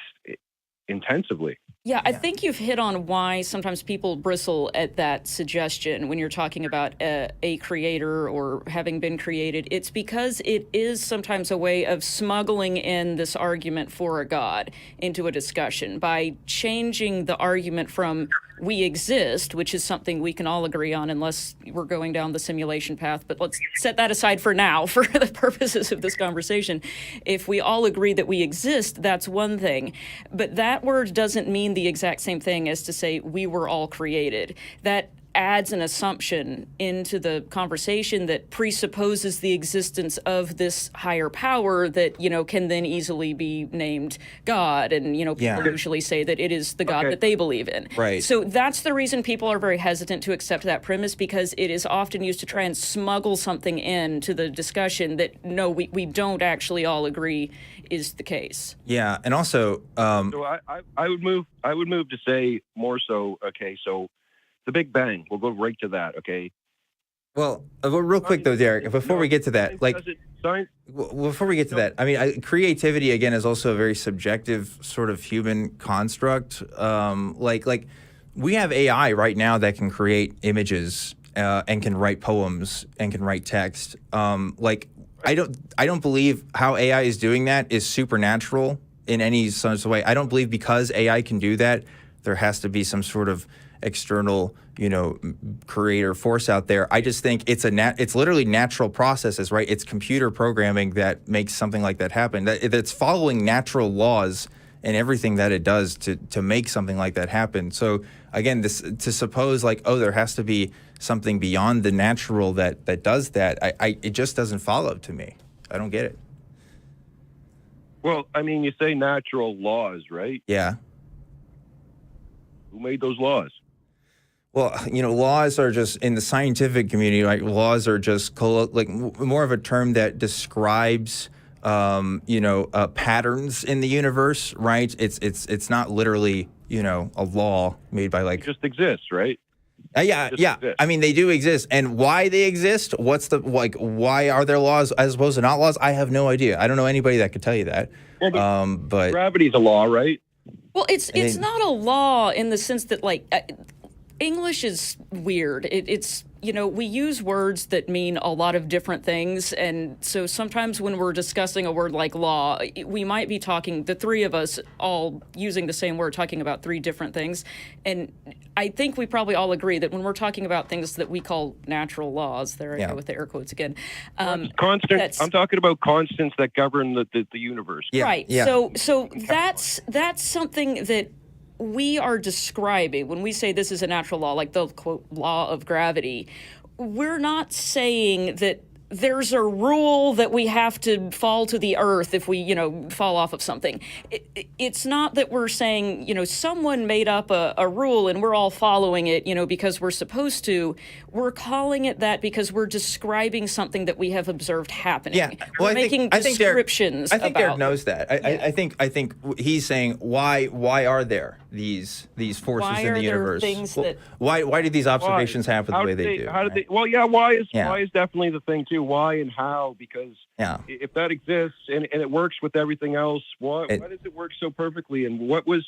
intensively. Yeah, I think you've hit on why sometimes people bristle at that suggestion when you're talking about a creator or having been created. It's because it is sometimes a way of smuggling in this argument for a God into a discussion by changing the argument from we exist, which is something we can all agree on unless we're going down the simulation path. But let's set that aside for now for the purposes of this conversation. If we all agree that we exist, that's one thing. But that word doesn't mean the exact same thing as to say we were all created. That adds an assumption into the conversation that presupposes the existence of this higher power that, can then easily be named God. And, people usually say that it is the God that they believe in. Right. So that's the reason people are very hesitant to accept that premise, because it is often used to try and smuggle something into the discussion that, no, we don't actually all agree is the case. Yeah. And also, so I would move to say more so, okay, so the Big Bang, we'll go right to that, okay? Well, real quick though, Darick, before we get to that, I mean, creativity again is also a very subjective sort of human construct. Like we have AI right now that can create images and can write poems and can write text. I don't believe how AI is doing that is supernatural in any sort of way. I don't believe because AI can do that, there has to be some sort of external, creator force out there. I just think it's it's literally natural processes, right? It's computer programming that makes something like that happen. That's following natural laws and everything that it does to make something like that happen. So again, to suppose like, oh, there has to be something beyond the natural that does that, it just doesn't follow to me. I don't get it. Well, I mean, you say natural laws, right? Yeah. Who made those laws? Well, laws are just, in the scientific community, like laws are just like more of a term that describes, patterns in the universe, right? It's not literally, a law made by like. It just exists, right? Yeah. Exist. I mean, they do exist, and why they exist? What's why are there laws as opposed to not laws? I have no idea. I don't know anybody that could tell you that. Well, but gravity's a law, right? Well, it's not a law in the sense that English is weird. It's we use words that mean a lot of different things. And so sometimes when we're discussing a word like law, we might be talking, the three of us all using the same word, talking about three different things. And I think we probably all agree that when we're talking about things that we call natural laws, there I go with the air quotes again. Constant. I'm talking about constants that govern the universe. Yeah. Right. Yeah. So that's something that we are describing when we say this is a natural law, like the quote law of gravity. We're not saying that there's a rule that we have to fall to the earth if we, fall off of something. It's not that we're saying, someone made up a rule and we're all following it, because we're supposed to. We're calling it that because we're describing something that we have observed happening. Yeah, well, we're making descriptions. I think about Darick knows that. I think he's saying why are there these forces in the universe? Why did these observations happen the way they do? How did they? Well, yeah. Why is definitely the thing too. Why and how? Because if that exists and it works with everything else, why does it work so perfectly? And what was?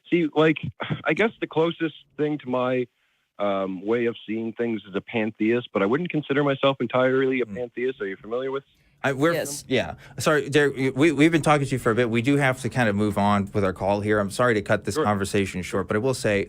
See, like, I guess the closest thing to my way of seeing things is a pantheist, but I wouldn't consider myself entirely a pantheist. Are you familiar with? Yes. Yeah. Sorry, Darick, we've been talking to you for a bit. We do have to kind of move on with our call here. I'm sorry to cut this conversation short, but I will say,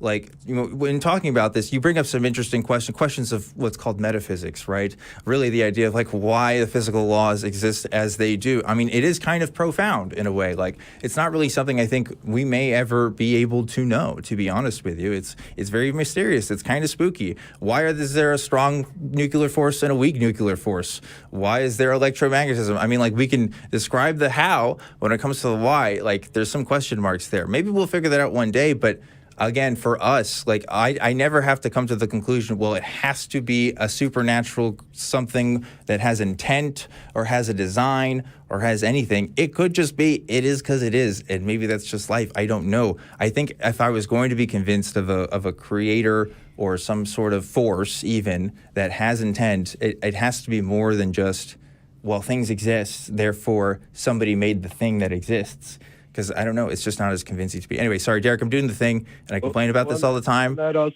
when talking about this, you bring up some interesting questions of what's called metaphysics, right? Really the idea of why the physical laws exist as they do. I mean, it is kind of profound in a way. It's not really something I think we may ever be able to know, to be honest with you. It's very mysterious. It's kind of spooky. Why is there a strong nuclear force and a weak nuclear force? Why is there electromagnetism? I mean, we can describe the how. When it comes to the why, there's some question marks there. Maybe we'll figure that out one day, but again, for us, I never have to come to the conclusion, well, it has to be a supernatural something that has intent or has a design or has anything. It could just be, it is because it is. And maybe that's just life. I don't know. I think if I was going to be convinced of a creator or some sort of force even that has intent, it has to be more than just, well, things exist, therefore somebody made the thing that exists. Because I don't know, it's just not as convincing to me. Anyway, sorry, Darick, I'm doing the thing, and I complain about this all the time. Go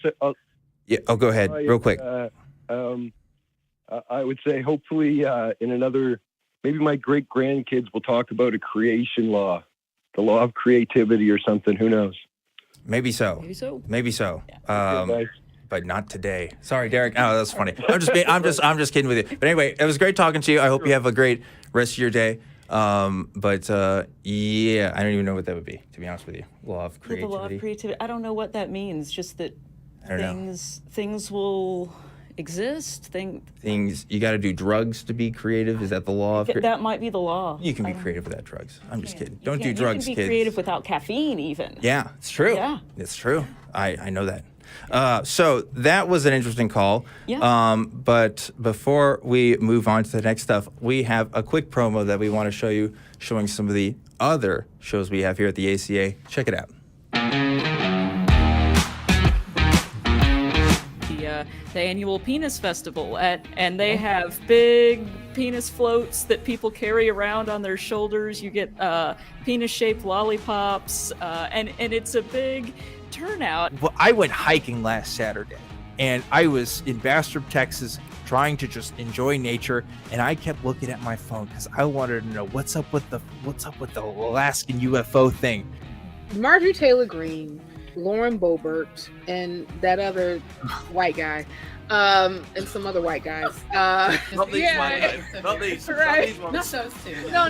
ahead, real quick. I would say hopefully in another, maybe my great-grandkids will talk about a creation law, the law of creativity or something, who knows? Maybe so. Yeah. But not today. Sorry, Darick. Oh, that's funny. I'm just kidding with you. But anyway, it was great talking to you. I hope you have a great rest of your day. I don't even know what that would be, to be honest with you. Law of creativity. The law of creativity. I don't know what that means. Just that things will exist. Things you got to do drugs to be creative. Is that the law of? That might be the law. You can be creative without drugs. I'm just kidding. Don't do drugs, kids. You can be creative without caffeine, even. Yeah, it's true. Yeah, it's true. I know that. So that was an interesting call. Yeah. But before we move on to the next stuff, we have a quick promo that we want to show you, showing some of the other shows we have here at the ACA. Check it out. The annual penis festival, and they have big penis floats that people carry around on their shoulders. You get penis-shaped lollipops, and it's a big turnout. Well, I went hiking last Saturday, and I was in Bastrop, Texas, trying to just enjoy nature, and I kept looking at my phone because I wanted to know what's up with the Alaskan UFO thing. Marjorie Taylor Greene, Lauren Boebert, and that other white guy, and some other white guys. Not these white guys. Not these. Right. Not these ones. Not those two. No.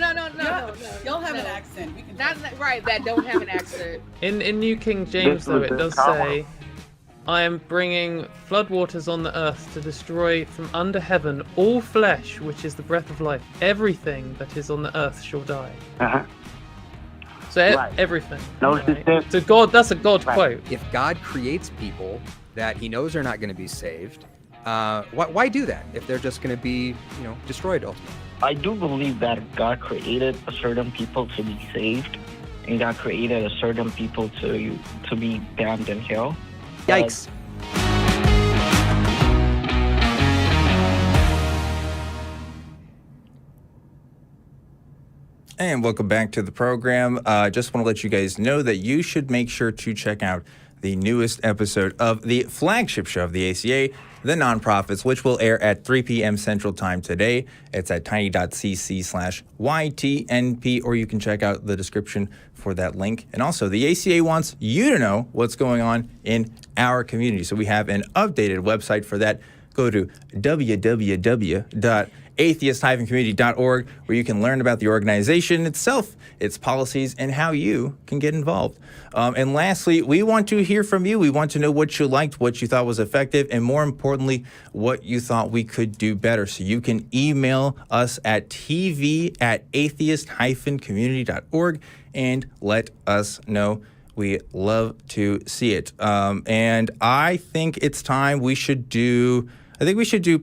Y'all have an accent. We can that don't have an accent. In New King James, though, it does say, I am bringing floodwaters on the earth to destroy from under heaven all flesh, which is the breath of life. Everything that is on the earth shall die. Uh-huh. So everything. Right? So God, that's a God quote. If God creates people that he knows are not going to be saved, why do that if they're just going to be, destroyed ultimately? I do believe that God created a certain people to be saved, and God created a certain people to be damned in hell. Yikes. And welcome back to the program. Just want to let you guys know that you should make sure to check out the newest episode of the flagship show of the ACA, The Nonprofits, which will air at 3 p.m. Central Time today. It's at tiny.cc/YTNP, or you can check out the description for that link. And also, the ACA wants you to know what's going on in our community. So we have an updated website for that. Go to www.academy.org atheist-community.org, where you can learn about the organization itself, its policies, and how you can get involved. And lastly, we want to hear from you. We want to know what you liked, what you thought was effective, and more importantly, what you thought we could do better. So you can email us at tv@atheist-community.org and let us know. We love to see it. And I think it's time we should do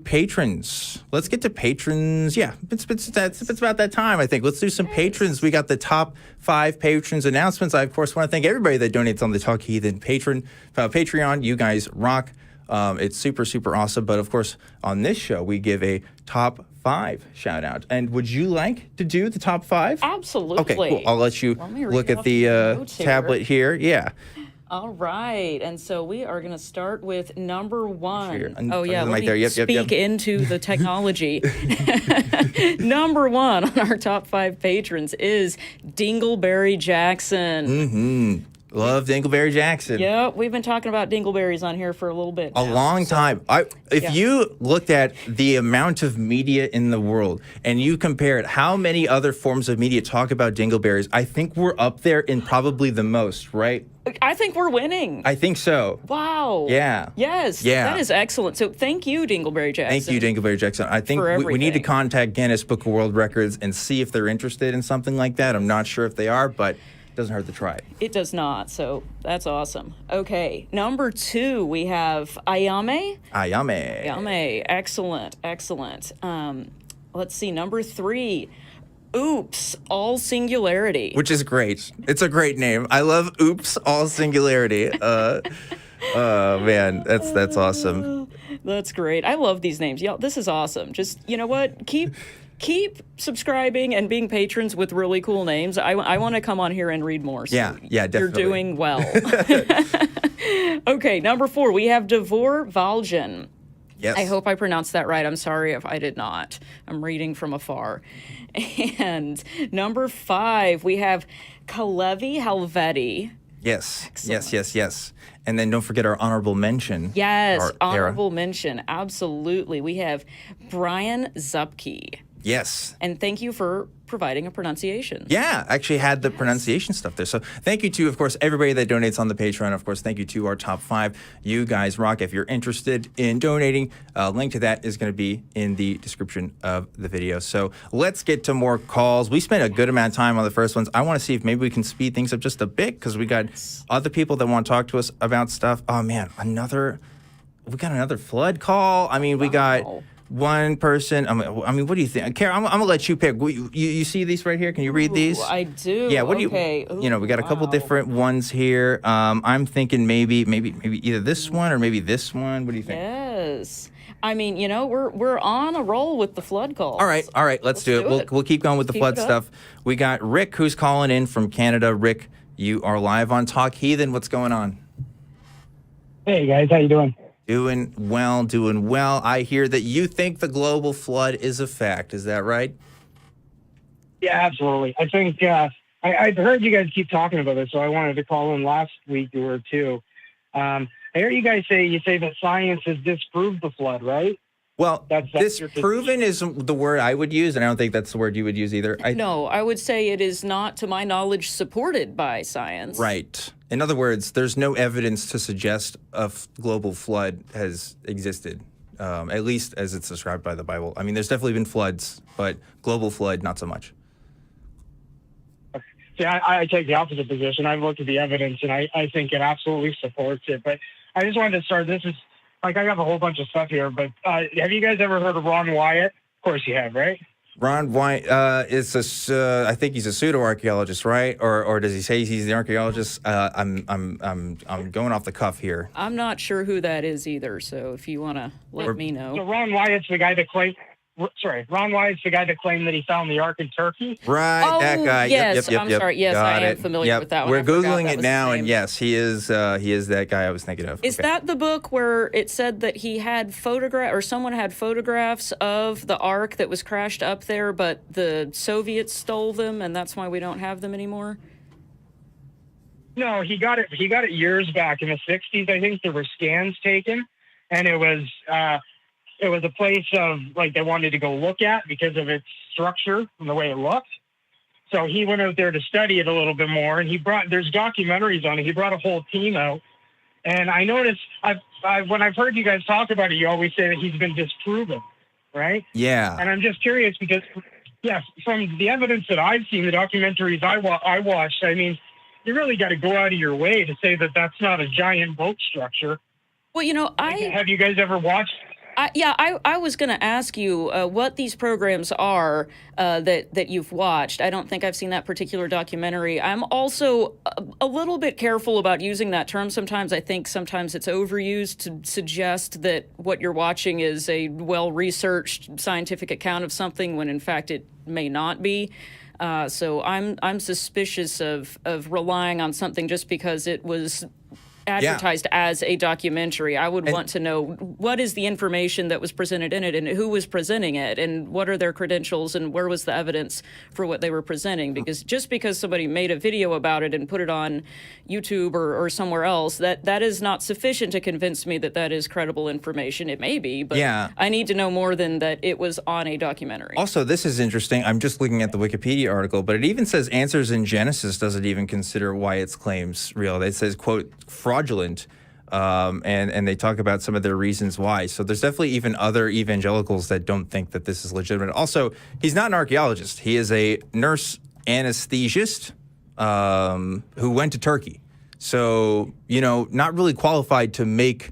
patrons. Let's get to patrons. Yeah, it's about that time, I think. Let's do some patrons. We got the top 5 patrons announcements. I, of course, want to thank everybody that donates on the Talk Heathen Patreon. You guys rock. It's super, super awesome. But, of course, on this show, we give a top 5 shout out. And would you like to do the top 5? Absolutely. Okay, cool. I'll let you look at the tablet here. Yeah. All right. And so we are going to start with number 1. Here. Oh, yeah. Let me speak into the technology. Number 1 on our top 5 patrons is Dingleberry Jackson. Mm-hmm. Love Dingleberry Jackson. Yeah, we've been talking about dingleberries on here for a little bit now. A long time. If you looked at the amount of media in the world and you compare it, how many other forms of media talk about dingleberries, I think we're up there in probably the most, right? I think we're winning. I think so. Wow. Yeah. Yes. Yeah. That is excellent. So thank you, Dingleberry Jackson. Thank you, Dingleberry Jackson. I think we need to contact Guinness Book of World Records and see if they're interested in something like that. I'm not sure if they are, but it doesn't hurt to try. It does not. So that's awesome. Okay. Number 2, we have Ayame. Ayame. Excellent. Excellent. Let's see. Number 3. Oops, all singularity. Which is great. It's a great name. I love Oops, all singularity. Man, that's awesome. That's great. I love these names. Y'all, this is awesome. Just, you know what? Keep subscribing and being patrons with really cool names. I want to come on here and read more. So yeah, definitely. You're doing well. Okay, number 4, we have Devor Valjan. Yes. I hope I pronounced that right. I'm sorry if I did not. I'm reading from afar. And number 5, we have Kalevi Helveti. Yes. Excellent. Yes. And then don't forget our honorable mention. Yes, honorable mention. Absolutely. We have Brian Zupke. Yes. And thank you for providing a pronunciation. Yeah, I actually had the pronunciation stuff there. So thank you to, of course, everybody that donates on the Patreon. Of course, thank you to our top 5. You guys rock. If you're interested in donating, a link to that is going to be in the description of the video. So let's get to more calls. We spent a good amount of time on the first ones. I want to see if maybe we can speed things up just a bit because we got other people that want to talk to us about stuff. Oh, man, we got another flood call. I mean, we got one person. I mean, what do you think? Kara, I'm going to let you pick. You see these right here? Can you read these? I do. Yeah, what do you... we got a couple different ones here. I'm thinking maybe either this one or maybe this one. What do you think? Yes. I mean, we're on a roll with the flood calls. All right, let's do it. We'll keep going with the flood stuff. We got Rick who's calling in from Canada. Rick, you are live on Talk Heathen. What's going on? Hey guys, how you doing? Doing well. I hear that you think the global flood is a fact. Is that right? Yeah, absolutely. I think I've heard you guys keep talking about this, so I wanted to call in last week or two. I hear you guys say that science has disproved the flood, right? Well, disproven is the word I would use, and I don't think that's the word you would use either. No, I would say it is not, to my knowledge, supported by science. Right. In other words, there's no evidence to suggest a global flood has existed, at least as it's described by the Bible. I mean, there's definitely been floods, but global flood, not so much. See, I take the opposite position. I've looked at the evidence, and I think it absolutely supports it. But I just wanted to start. This is, I got a whole bunch of stuff here, but have you guys ever heard of Ron Wyatt? Of course you have, right? Ron Wyatt is I think he's a pseudo-archaeologist, right? Or does he say he's the archaeologist? I'm going off the cuff here. I'm not sure who that is either, so if you want to let me know. So Ron Wyatt's the guy that claimed... Ron Wyatt's the guy that claimed that he found the Ark in Turkey? Right, that guy. Yes, yep. I'm sorry. Yes, I am familiar with that one. We're Googling it now, and yes, he is that guy I was thinking of. Is that the book where it said that he had someone had photographs of the Ark that was crashed up there, but the Soviets stole them, and that's why we don't have them anymore? No, he got it years back in the 60s. I think there were scans taken, and it was... it was a place of like they wanted to go look at because of its structure and the way it looked. So he went out there to study it a little bit more, and there's documentaries on it. He brought a whole team out. And I noticed when I've heard you guys talk about it, you always say that he's been disproven, right? Yeah. And I'm just curious because, yeah, from the evidence that I've seen, the documentaries I watched, I mean, you really got to go out of your way to say that that's not a giant boat structure. Well, you know, have you guys ever watched? I was going to ask you what these programs are that you've watched. I don't think I've seen that particular documentary. I'm also a little bit careful about using that term sometimes. I think sometimes it's overused to suggest that what you're watching is a well-researched scientific account of something when in fact it may not be. So I'm suspicious of relying on something just because it was advertised as a documentary. I would want to know what is the information that was presented in it and who was presenting it and what are their credentials and where was the evidence for what they were presenting. Because just because somebody made a video about it and put it on YouTube or somewhere else, that is not sufficient to convince me that that is credible information. It may be, but I need to know more than that it was on a documentary. Also, this is interesting. I'm just looking at the Wikipedia article, but it even says Answers in Genesis doesn't even consider Wyatt's claims real. It says, quote, fraudulent, and they talk about some of their reasons why. So there's definitely even other evangelicals that don't think that this is legitimate. Also, he's not an archaeologist. He is a nurse anesthetist who went to Turkey. So, you know, not really qualified to make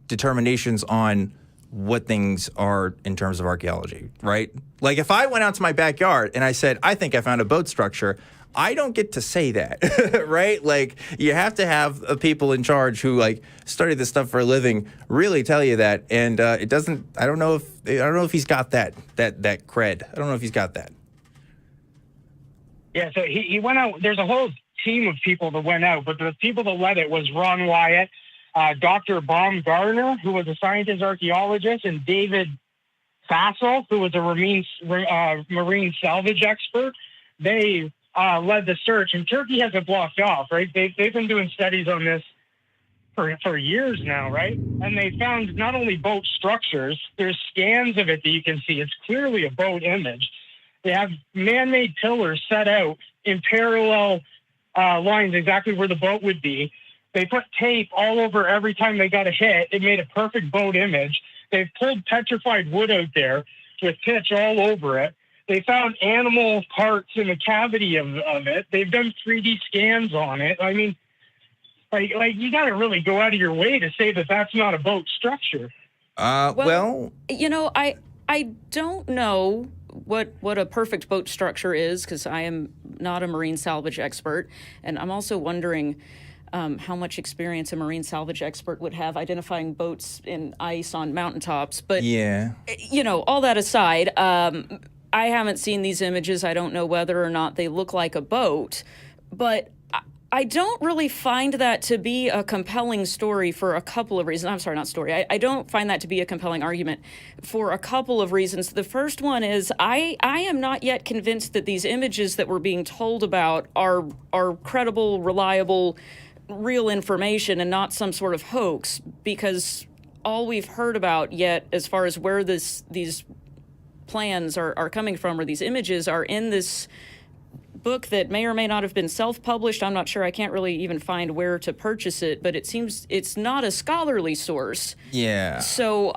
determinations on what things are in terms of archaeology, right? Like if I went out to my backyard and I said, I think I found a boat structure, I don't get to say that, right? Like you have to have people in charge who like study this stuff for a living really tell you that. And it doesn't. I don't know if he's got that cred. I don't know if he's got that. Yeah. So he went out. There's a whole team of people that went out, but the people that led it was Ron Wyatt, Dr. Baumgartner, who was a scientist archaeologist, and David Fassel, who was a marine salvage expert. They led the search, and Turkey has it blocked off, right? They've been doing studies on this for years now, right? And they found not only boat structures, there's scans of it that you can see. It's clearly a boat image. They have man-made pillars set out in parallel lines exactly where the boat would be. They put tape all over every time they got a hit. It made a perfect boat image. They've pulled petrified wood out there with pitch all over it. They found animal parts in the cavity of it. They've done 3D scans on it. I mean, like you got to really go out of your way to say that that's not a boat structure. Well, you know, I don't know what a perfect boat structure is because I am not a marine salvage expert, and I'm also wondering how much experience a marine salvage expert would have identifying boats in ice on mountaintops. But you know, all that aside. I haven't seen these images. I don't know whether or not they look like a boat, but I don't really find that to be a compelling story for a couple of reasons. I'm sorry, not story. I don't find that to be a compelling argument for a couple of reasons. The first one is I am not yet convinced that these images that we're being told about are credible, reliable, real information and not some sort of hoax, because all we've heard about yet as far as where these plans are coming from, or these images are in this book that may or may not have been self-published. I'm not sure. I can't really even find where to purchase it, but it seems it's not a scholarly source. Yeah. So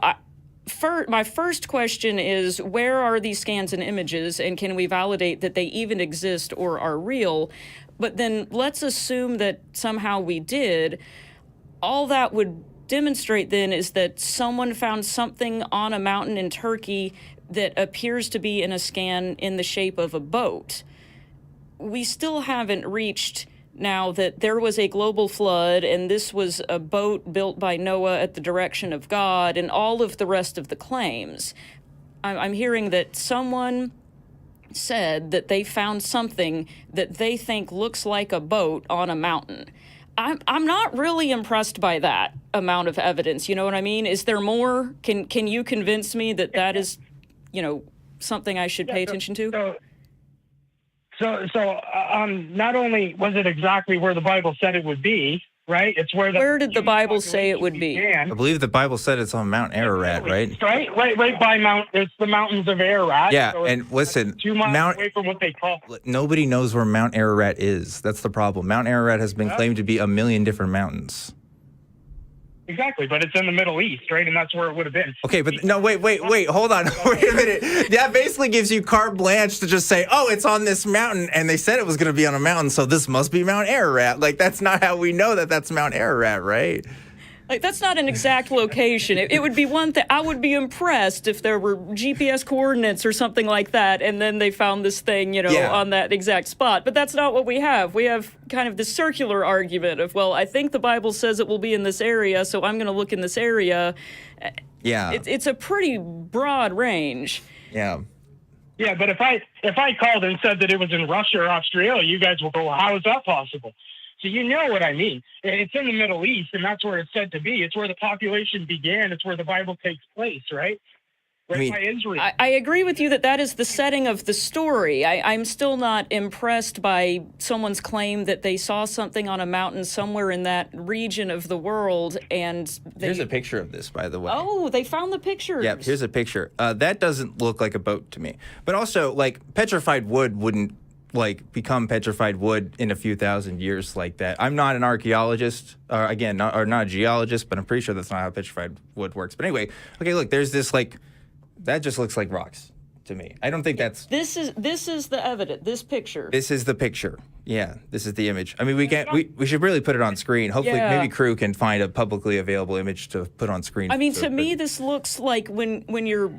my first question is, where are these scans and images, and can we validate that they even exist or are real? But then let's assume that somehow we did. All that would demonstrate then is that someone found something on a mountain in Turkey that appears to be in a scan in the shape of a boat. We still haven't reached now that there was a global flood and this was a boat built by Noah at the direction of God and all of the rest of the claims. I'm hearing that someone said that they found something that they think looks like a boat on a mountain. I'm not really impressed by that amount of evidence. You know what I mean? Is there more? Can you convince me that that is, you know, something I should pay attention to? So not only was it exactly where the Bible said it would be, right? It's where did the Bible say it would be? I believe the Bible said it's on Mount Ararat, right? Right by it's the mountains of Ararat. Yeah, so and listen, 2 miles away from what they call. Nobody knows where Mount Ararat is. That's the problem. Mount Ararat has been claimed to be a million different mountains. Exactly, but it's in the Middle East, right? And that's where it would have been. Okay, but no, wait, hold on. Wait a minute. That basically gives you carte blanche to just say, oh, it's on this mountain, and they said it was going to be on a mountain, so this must be Mount Ararat. Like, that's not how we know that that's Mount Ararat, right? Like, that's not an exact location. It would be one thing. I would be impressed if there were GPS coordinates or something like that, and then they found this thing, on that exact spot. But that's not what we have. We have kind of this circular argument of, well, I think the Bible says it will be in this area, so I'm going to look in this area. Yeah. It's a pretty broad range. Yeah. Yeah, but if I called and said that it was in Russia or Australia, you guys will go, well, how is that possible? So you know what I mean. It's in the Middle East, and that's where it's said to be. It's where the population began. It's where the Bible takes place, right? By Israel. I agree with you that is the setting of the story. I'm still not impressed by someone's claim that they saw something on a mountain somewhere in that region of the world, and here's a picture of this, by the way. Oh, they found the pictures. Yeah, here's a picture. That doesn't look like a boat to me. But also, like, petrified wood wouldn't become petrified wood in a few thousand years like that. I'm not an archaeologist, not a geologist, but I'm pretty sure that's not how petrified wood works. But anyway, okay, look, there's this that just looks like rocks to me. I don't think that's. This is the evidence. This picture. This is the picture. Yeah, this is the image. I mean, we should really put it on screen. Hopefully, maybe crew can find a publicly available image to put on screen. I mean, to me, this looks like when you're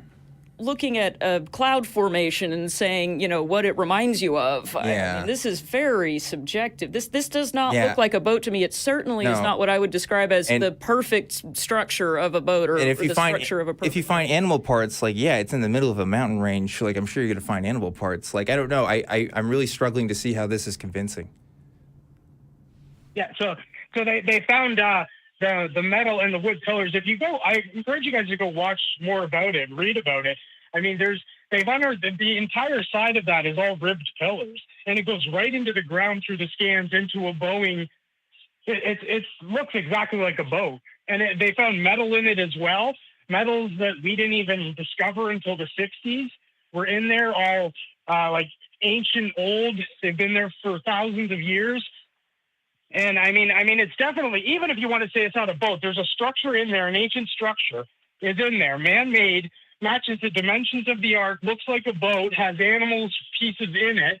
looking at a cloud formation and saying, what it reminds you of. Yeah. I mean, this is very subjective. This does not look like a boat to me. It certainly is not what I would describe as the perfect structure of a boat or the structure of a person. If you find animal parts, it's in the middle of a mountain range, I'm sure you're going to find animal parts. I don't know. I'm really struggling to see how this is convincing. Yeah, so they found the metal and the wood pillars. If you go, I encourage you guys to go watch more about it, read about it. I mean, they've unearthed the entire side of that is all ribbed pillars, and it goes right into the ground through the scans into a Boeing. It looks exactly like a boat, and they found metal in it as well. Metals that we didn't even discover until the 60s were in there, all like ancient, old. They've been there for thousands of years. And I mean, it's definitely, even if you want to say it's not a boat, there's a structure in there, an ancient structure is in there, man-made, matches the dimensions of the ark, looks like a boat, has animals pieces in it.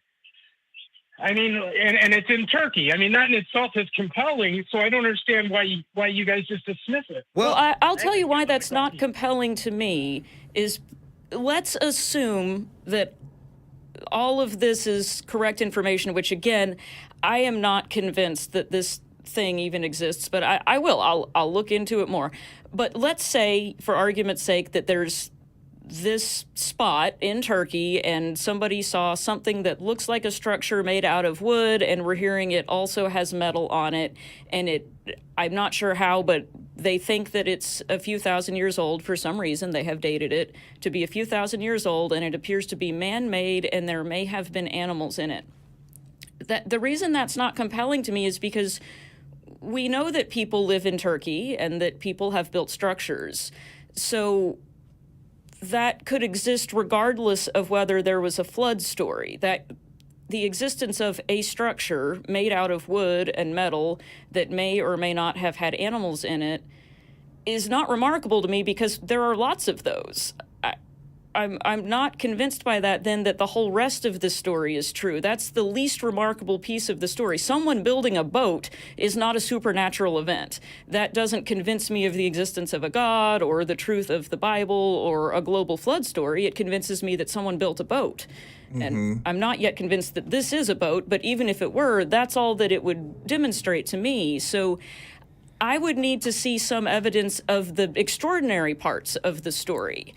I mean, and it's in Turkey. I mean, that in itself is compelling, so I don't understand why you guys just dismiss it. Well, I'll tell you why that's not compelling to me is let's assume that all of this is correct information, which, again, I am not convinced that this thing even exists, but I will. I'll look into it more. But let's say, for argument's sake, that there's this spot in Turkey and somebody saw something that looks like a structure made out of wood, and we're hearing it also has metal on it, and I'm not sure how, but they think that it's a few thousand years old for some reason. They have dated it to be a few thousand years old, and it appears to be man-made, and there may have been animals in it. The reason that's not compelling to me is because we know that people live in Turkey and that people have built structures. So that could exist regardless of whether there was a flood story. That the existence of a structure made out of wood and metal that may or may not have had animals in it is not remarkable to me because there are lots of those. I'm not convinced by that then that the whole rest of the story is true. That's the least remarkable piece of the story. Someone building a boat is not a supernatural event. That doesn't convince me of the existence of a god or the truth of the Bible or a global flood story. It convinces me that someone built a boat. Mm-hmm. And I'm not yet convinced that this is a boat, but even if it were, that's all that it would demonstrate to me. So I would need to see some evidence of the extraordinary parts of the story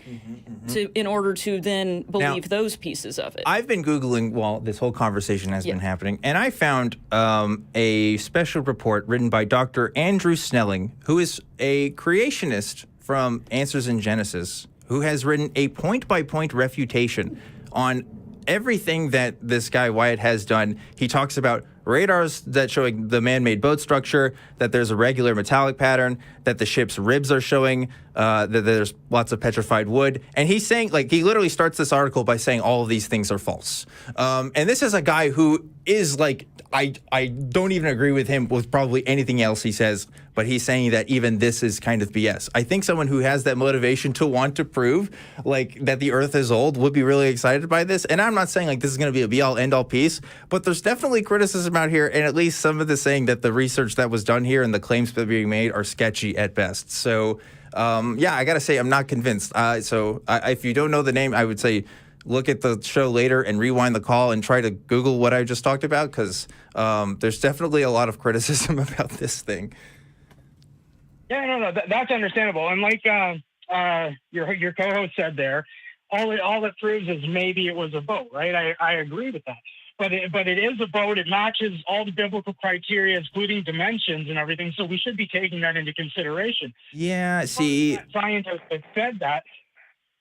in order to then believe those pieces of it. I've been Googling while this whole conversation has been happening, and I found a special report written by Dr. Andrew Snelling, who is a creationist from Answers in Genesis, who has written a point-by-point refutation on everything that this guy Wyatt has done. He talks about radars that showing the man-made boat structure, that there's a regular metallic pattern, that the ship's ribs are showing, that there's lots of petrified wood. And he's saying, like, he literally starts this article by saying all of these things are false. And this is a guy who is like, I don't even agree with him with probably anything else he says, but he's saying that even this is kind of BS. I think someone who has that motivation to want to prove like that the earth is old would be really excited by this. And I'm not saying like this is going to be a be all end all piece, but there's definitely criticism out here. And at least some of the saying that the research that was done here and the claims that are being made are sketchy at best. So yeah, I got to say, I'm not convinced. So if you don't know the name, I would say, look at the show later and rewind the call and try to Google what I just talked about, because there's definitely a lot of criticism about this thing. Yeah, no, that's understandable. And like your co-host said there, all it proves is maybe it was a boat, right? I agree with that. But it is a boat. It matches all the biblical criteria, including dimensions and everything. So we should be taking that into consideration. Yeah, see, scientists have said that.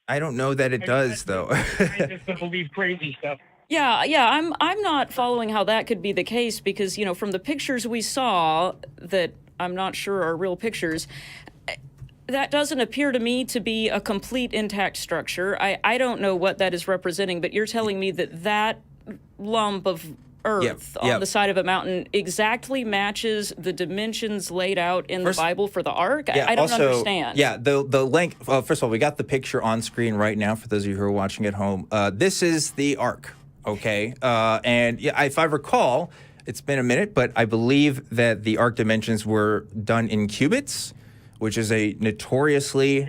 I don't know that it does, though. Scientists that believe crazy stuff. Yeah, I'm not following how that could be the case, because, you know, from the pictures we saw that I'm not sure are real pictures, that doesn't appear to me to be a complete intact structure. I don't know what that is representing, but you're telling me that lump of earth on the side of a mountain exactly matches the dimensions laid out in the Bible for the ark? I don't understand. Yeah, the length. First of all, we got the picture on screen right now for those of you who are watching at home. This is the ark, okay? And yeah, if I recall, it's been a minute, but I believe that the ark dimensions were done in cubits, which is a notoriously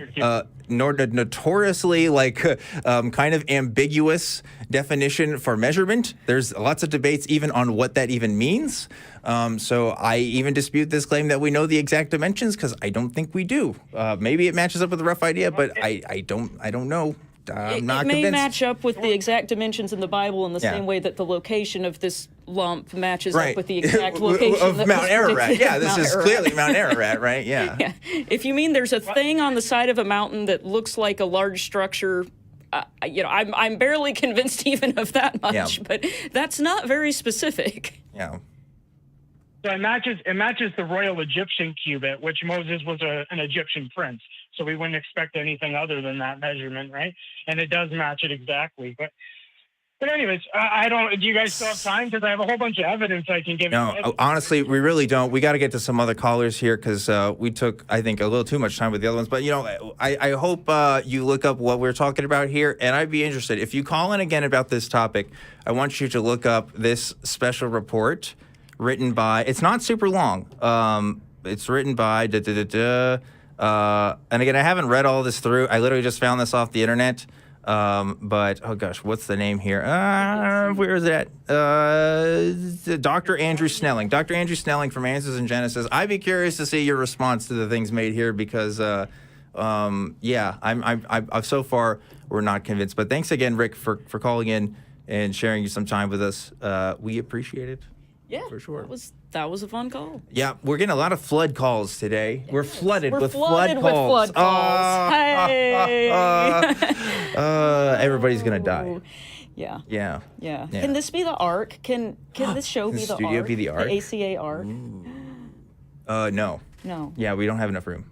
like kind of ambiguous definition for measurement. There's lots of debates even on what that even means. So I even dispute this claim that we know the exact dimensions, because I don't think we do. Maybe it matches up with a rough idea, but I don't know. I'm not convinced. It may match up with the exact dimensions in the Bible in the same way that the location of this lump matches up with the exact location of Mount Ararat. Yeah, this is clearly Mount Ararat, right? Yeah. Yeah. If you mean there's a thing on the side of a mountain that looks like a large structure, you know, I'm barely convinced even of that much, but that's not very specific. Yeah. So it matches the royal Egyptian cubit, which Moses was an Egyptian prince. So we wouldn't expect anything other than that measurement, right? And it does match it exactly. But anyways, do you guys still have time? Because I have a whole bunch of evidence I can give. No, honestly, we really don't. We got to get to some other callers here, because we took, I think, a little too much time with the other ones. But, you know, I hope you look up what we're talking about here, and I'd be interested. If you call in again about this topic, I want you to look up this special report written by, it's not super long. It's written by, and again, I haven't read all this through. I literally just found this off the internet. But, oh gosh, what's the name here? Where is that? Dr. Andrew Snelling. Dr. Andrew Snelling from Answers in Genesis. I'd be curious to see your response to the things made here, because, yeah, I'm so far we're not convinced. But thanks again, Rick, for calling in and sharing some time with us. We appreciate it. Yeah, for sure. That was a fun call. Yeah, we're getting a lot of flood calls today. We're flooded with flood calls. With flood calls. Hey. Everybody's gonna die. Yeah. Yeah. Yeah. Can this be the ark? Can this show be the ark? Studio be the ark? The ACA ark? No. No. Yeah, we don't have enough room.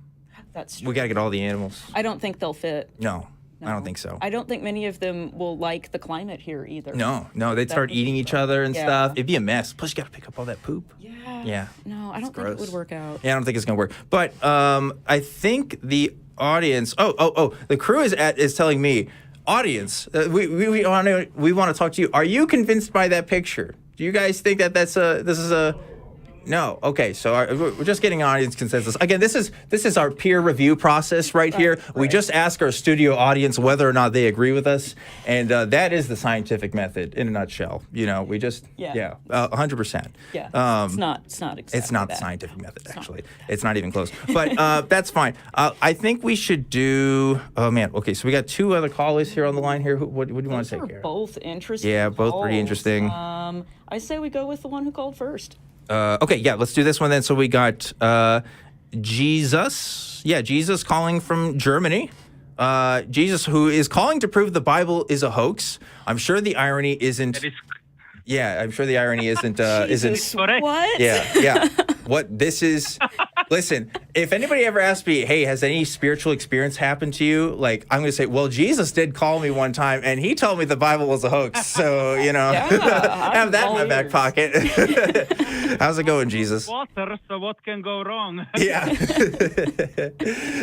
That's true. We gotta get all the animals. I don't think they'll fit. No. I don't think so. I don't think many of them will like the climate here either. No, they'd start eating each other and stuff. It'd be a mess. Plus, you got to pick up all that poop. Yeah. No, I don't think it would work out. Yeah, I don't think it's gonna work. But I think the audience. The crew is telling me, audience, we want to talk to you. Are you convinced by that picture? Do you guys think that this is a? No. Okay. So we're just getting audience consensus. Again, this is our peer review process right here. Right. We just ask our studio audience whether or not they agree with us, and that is the scientific method in a nutshell. You know, we just 100%. Yeah. It's not exactly. It's not the scientific method, actually. It's not even close. But that's fine. I think we should do. Oh man. Okay. So we got two other callers here on the line here. What do you want to take care of? Both interesting. Yeah, both pretty interesting. I say we go with the one who called first. Okay, yeah, let's do this one then. So we got Jesus. Yeah, Jesus calling from Germany. Jesus, who is calling to prove the Bible is a hoax. I'm sure the irony isn't. Yeah, I'm sure the irony isn't What? Yeah. What this is. Listen, if anybody ever asks me, hey, has any spiritual experience happened to you? Like, I'm going to say, well, Jesus did call me one time, and he told me the Bible was a hoax. So, have that in my back pocket. How's it going, Jesus? Water, so what can go wrong? Yeah.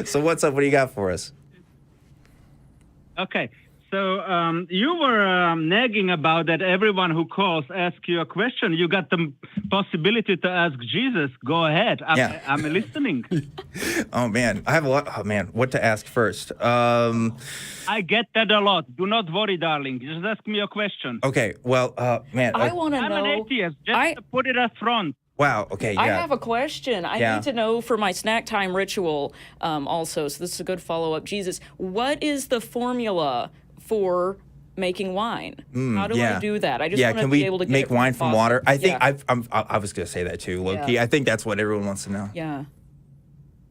So what's up? What do you got for us? Okay. So you were nagging about that everyone who calls asks you a question. You got the possibility to ask Jesus. Go ahead. I'm listening. Oh, man. I have a lot. Oh, man. What to ask first? I get that a lot. Do not worry, darling. Just ask me a question. Okay. Well, man. I want to know. I'm an atheist. Just to put it up front. Wow. Okay. Yeah. I have a question. I need to know for my snack time ritual also. So this is a good follow-up. Jesus, what is the formula for making wine? How do I do that? I just want to be able to make wine from water? I think I was going to say that too, low-key. I think that's what everyone wants to know. Yeah.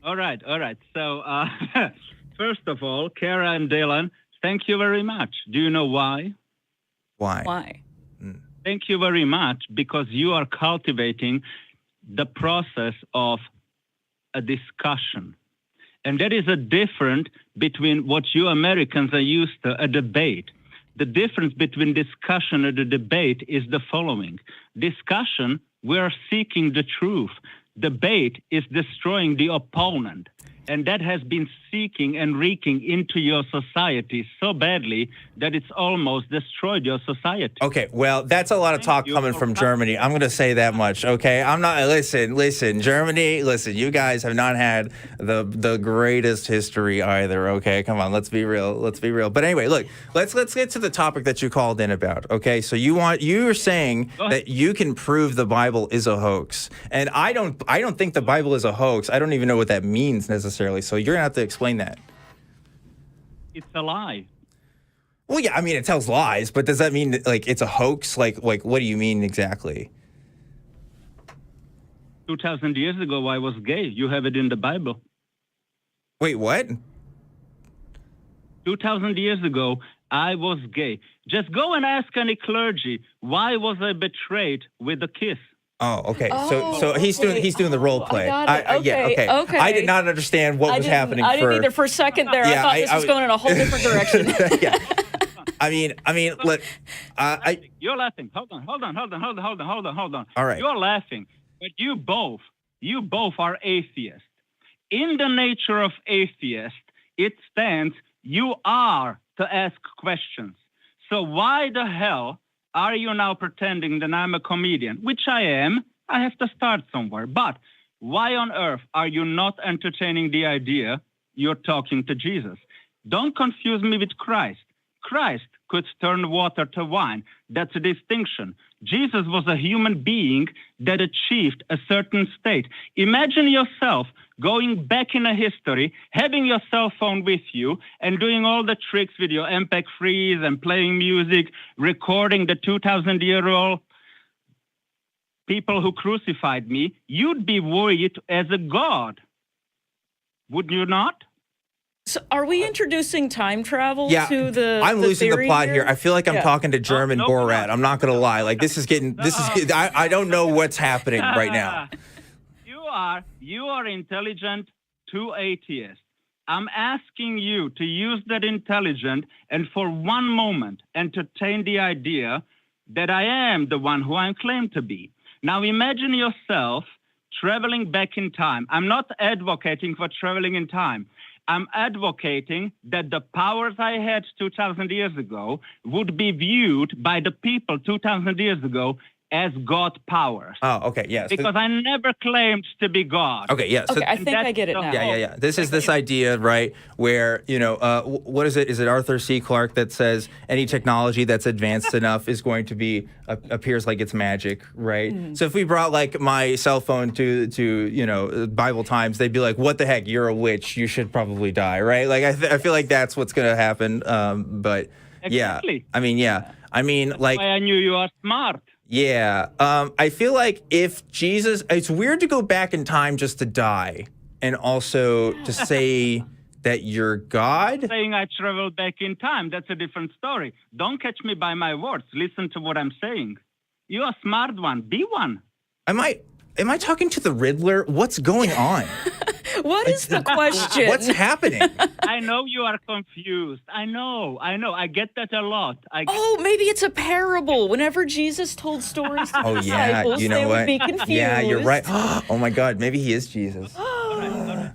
All right. So first of all, Kara and Dylan, thank you very much. Do you know why? Why? Thank you very much because you are cultivating the process of a discussion. And there is a difference between what you Americans are used to, a debate. The difference between discussion and a debate is the following. Discussion, we are seeking the truth. Debate is destroying the opponent. And that has been seeking and reeking into your society so badly that it's almost destroyed your society. Okay, well, that's a lot of talk coming from Germany. I'm going to say that much, okay? I'm not, listen, Germany, you guys have not had the greatest history either, okay? Come on, let's be real. But anyway, look, let's get to the topic that you called in about, okay? So you're saying that you can prove the Bible is a hoax. And I don't think the Bible is a hoax. I don't even know what that means necessarily. So you're going to have to explain that. It's a lie. Well, yeah, I mean, it tells lies, but does that mean like it's a hoax? Like what do you mean exactly? 2,000 years ago, I was gay. You have it in the Bible. Wait, what? 2,000 years ago, I was gay. Just go and ask any clergy, why was I betrayed with a kiss? Oh, okay. So he's doing the role play. Okay. I did not understand what was happening. I didn't either for a second there. I thought this was going in a whole different direction. Yeah. I mean, look. You're laughing. Hold on. All right. You're laughing, but you both are atheists. In the nature of atheist, it stands you are to ask questions. So why the hell are you now pretending that I'm a comedian? Which I am. I have to start somewhere. But why on earth are you not entertaining the idea you're talking to Jesus? Don't confuse me with Christ. Christ could turn water to wine. That's a distinction. Jesus was a human being that achieved a certain state. Imagine yourself going back in a history, having your cell phone with you and doing all the tricks with your MPEG freeze and playing music, recording the 2,000-year-old people who crucified me. You'd be worried as a god. Would you not? So are we introducing time travel to the I'm losing the plot here? here. I feel like I'm talking to German Borat. I'm not going to lie. Like this is getting I don't know what's happening right now. You are intelligent to atheists. I'm asking you to use that intelligence and for one moment entertain the idea that I am the one who I claim to be. Now imagine yourself traveling back in time. I'm not advocating for traveling in time. I'm advocating that the powers I had 2,000 years ago would be viewed by the people 2,000 years ago as God powers. Oh, okay, yes. Because I never claimed to be God. Okay, yes. Okay, I think I get it now. Yeah. This is this idea, right, where, what is it? Is it Arthur C. Clarke that says any technology that's advanced enough is going to be, appears like it's magic, right? Mm-hmm. So if we brought, like, my cell phone to Bible times, they'd be like, what the heck, you're a witch, you should probably die, right? Like, I feel like that's what's going to happen, but, exactly. yeah. I mean, like... That's why I knew you are smart. Yeah. I feel like if Jesus, it's weird to go back in time just to die and also to say that you're God. Saying I traveled back in time, that's a different story. Don't catch me by my words. Listen to what I'm saying. You're a smart one. Be one. Am I talking to the Riddler? What's going on? What is the question? What's happening? I know you are confused. I know. I get that a lot. Maybe it's a parable. Whenever Jesus told stories to the disciples, you know they what? would be confused. Yeah, you're right. Oh my God, maybe he is Jesus. All right.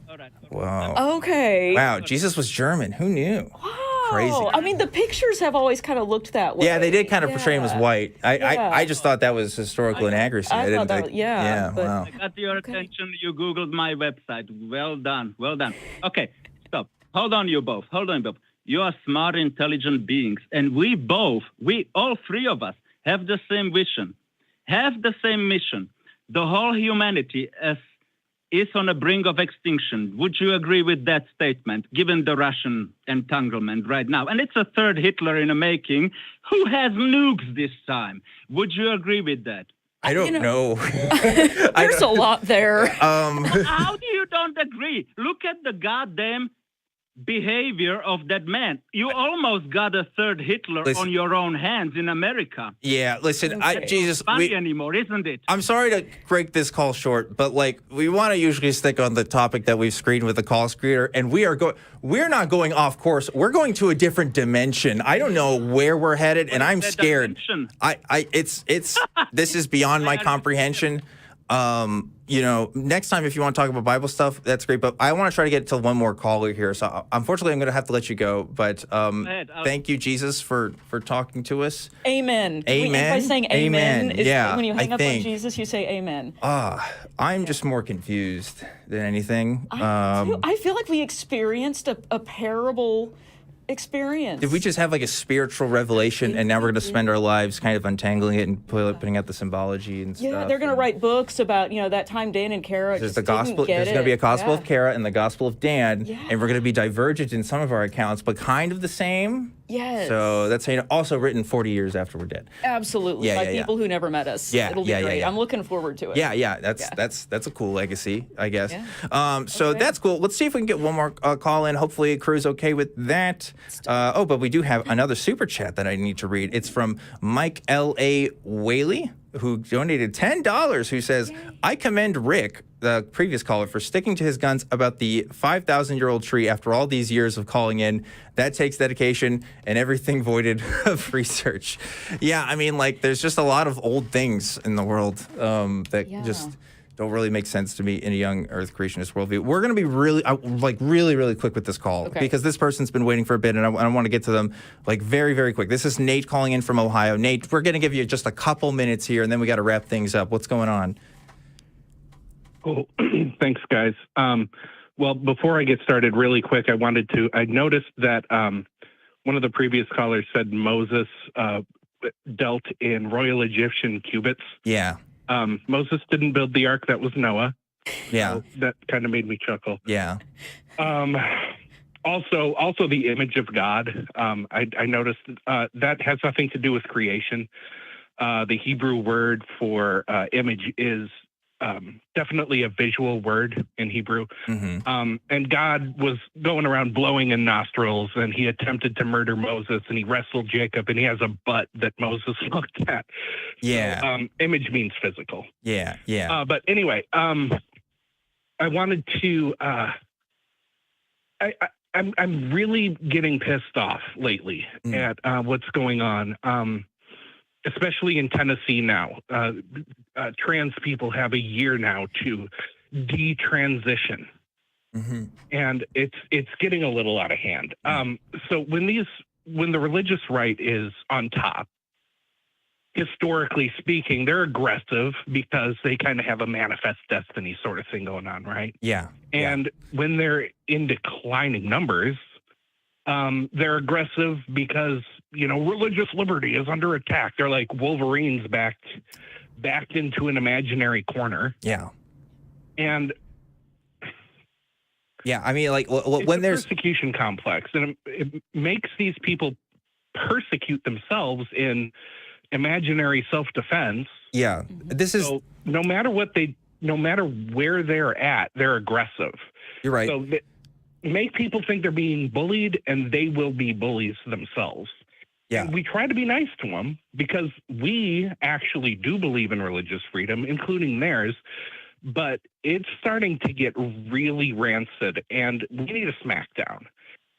Wow. Okay. Wow, Jesus was German. Who knew? Wow. Crazy. I mean, the pictures have always kind of looked that way. Yeah, they did kind of portray him as white. I just thought that was historical inaccuracy. I thought that was, wow. I got your attention. You Googled my website. Well done. Okay, stop. Hold on, you both. You are smart, intelligent beings. And we all three of us, have the same vision, have the same mission. The whole humanity is on the brink of extinction. Would you agree with that statement, given the Russian entanglement right now? And it's a third Hitler in the making who has nukes this time. Would you agree with that? I don't know. There's a lot there. How do you don't agree? Look at the goddamn behavior of that man. You almost got a third Hitler on your own hands in America. Yeah, listen, Jesus, funny anymore, isn't it? I'm sorry to break this call short, but we want to usually stick on the topic that we've screened with the call screener, and we're not going off course. We're going to a different dimension. I don't know where we're headed, and I'm scared. This is beyond my comprehension. Next time if you want to talk about Bible stuff, that's great. But I want to try to get to one more caller here. So unfortunately, I'm going to have to let you go. But thank you, Jesus, for talking to us. Amen. Amen. By saying amen, when you hang up on think. Jesus, you say amen. I'm just more confused than anything. I feel like we experienced a parable experience. Did we just have a spiritual revelation, and now we're going to spend our lives kind of untangling it and putting out the symbology and stuff? Yeah, they're going to write books about that time Dan and Kara. There's going to be a gospel of Kara and the gospel of Dan, and we're going to be divergent in some of our accounts, but kind of the same. Yes. So that's also written 40 years after we're dead. Absolutely. By people who never met us. Yeah. It'll be great. I'm looking forward to it. Yeah. That's a cool legacy, I guess. Yeah. So that's cool. Let's see if we can get one more call in. Hopefully, crew's okay with that. But we do have another super chat that I need to read. It's from Mike L.A. Whaley, who donated $10, who says, I commend Rick, the previous caller, for sticking to his guns about the 5,000-year-old tree after all these years of calling in. That takes dedication and everything voided of research. Yeah, I mean, there's just a lot of old things in the world that just don't really make sense to me in a young Earth creationist worldview. We're going to be really quick with this call because this person's been waiting for a bit, and I want to get to them very, very quick. This is Nate calling in from Ohio. Nate, we're going to give you just a couple minutes here, and then we got to wrap things up. What's going on? Oh, thanks, guys. Well, before I get started, really quick, I noticed that one of the previous callers said Moses dealt in Royal Egyptian cubits. Yeah. Moses didn't build the ark. That was Noah. Yeah. So that kind of made me chuckle. Yeah. Also the image of God. I noticed that has nothing to do with creation. The Hebrew word for image is definitely a visual word in Hebrew. Mm-hmm. And God was going around blowing in nostrils, and he attempted to murder Moses, and he wrestled Jacob, and he has a butt that Moses looked at. Yeah. So, image means physical. Yeah. But anyway, I wanted to. I'm really getting pissed off lately at what's going on. Especially in Tennessee now. Trans people have a year now to detransition. Mm-hmm. And it's getting a little out of hand. So when the religious right is on top, historically speaking, they're aggressive because they kind of have a manifest destiny sort of thing going on, right? Yeah. And when they're in declining numbers, they're aggressive because, religious liberty is under attack. They're like Wolverines backed into an imaginary corner. Yeah. And yeah, I mean, when there's persecution complex, and it makes these people persecute themselves in imaginary self-defense. Yeah. So no matter where they're at, they're aggressive. You're right. So make people think they're being bullied, and they will be bullies themselves. Yeah. And we try to be nice to them because we actually do believe in religious freedom, including theirs. But it's starting to get really rancid, and we need a smackdown.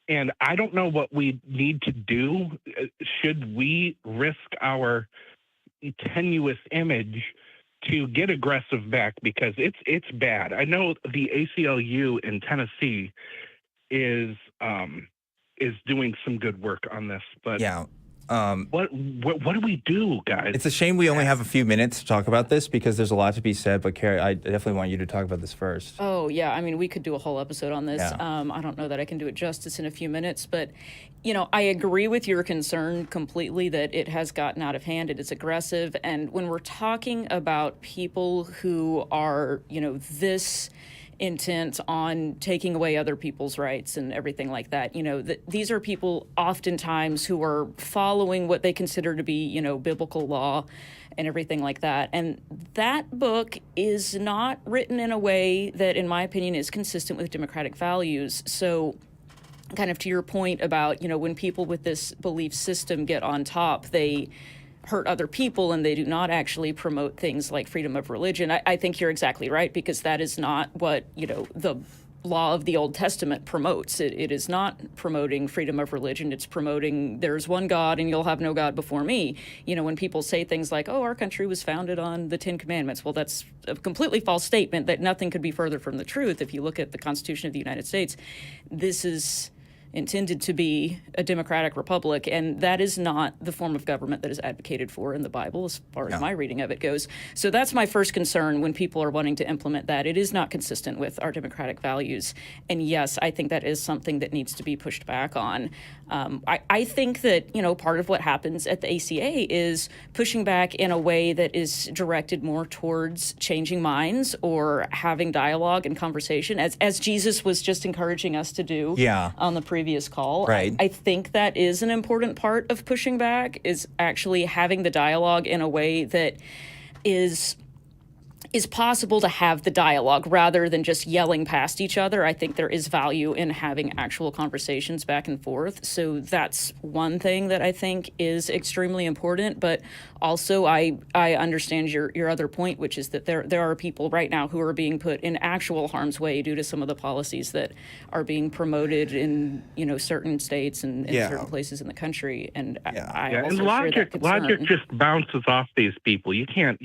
And I don't know what we need to do. Should we risk our tenuous image to get aggressive back? Because it's bad. I know the ACLU in Tennessee is doing some good work on this, but yeah. What do we do, guys? It's a shame we only have a few minutes to talk about this because there's a lot to be said. But Kara, I definitely want you to talk about this first. Oh yeah, I mean we could do a whole episode on this. Yeah. I don't know that I can do it justice in a few minutes, but I agree with your concern completely that it has gotten out of hand. It is aggressive, and when we're talking about people who are this intent on taking away other people's rights and everything like that. These are people oftentimes who are following what they consider to be, biblical law and everything like that. And that book is not written in a way that, in my opinion, is consistent with democratic values. So kind of to your point about, when people with this belief system get on top, they hurt other people and they do not actually promote things like freedom of religion. I think you're exactly right, because that is not what, the law of the Old Testament promotes. It is not promoting freedom of religion. It's promoting there's one God and you'll have no God before me. When people say things like, oh, our country was founded on the 10 Commandments. Well, that's a completely false statement that nothing could be further from the truth. If you look at the Constitution of the United States, this is intended to be a democratic republic, and that is not the form of government that is advocated for in the Bible, as far as my reading of it goes. So that's my first concern when people are wanting to implement that. It is not consistent with our democratic values, and yes, I think that is something that needs to be pushed back on. I think that, part of what happens at the ACA is pushing back in a way that is directed more towards changing minds or having dialogue and conversation, as Jesus was just encouraging us to do on the previous call. Right. I think that is an important part of pushing back, is actually having the dialogue in a way that is possible to have the dialogue rather than just yelling past each other. I think there is value in having actual conversations back and forth. So that's one thing that I think is extremely important. But also, I understand your other point, which is that there are people right now who are being put in actual harm's way due to some of the policies that are being promoted in certain states and in certain places in the country. And I also and logic share that concern. just bounces off these people. You can't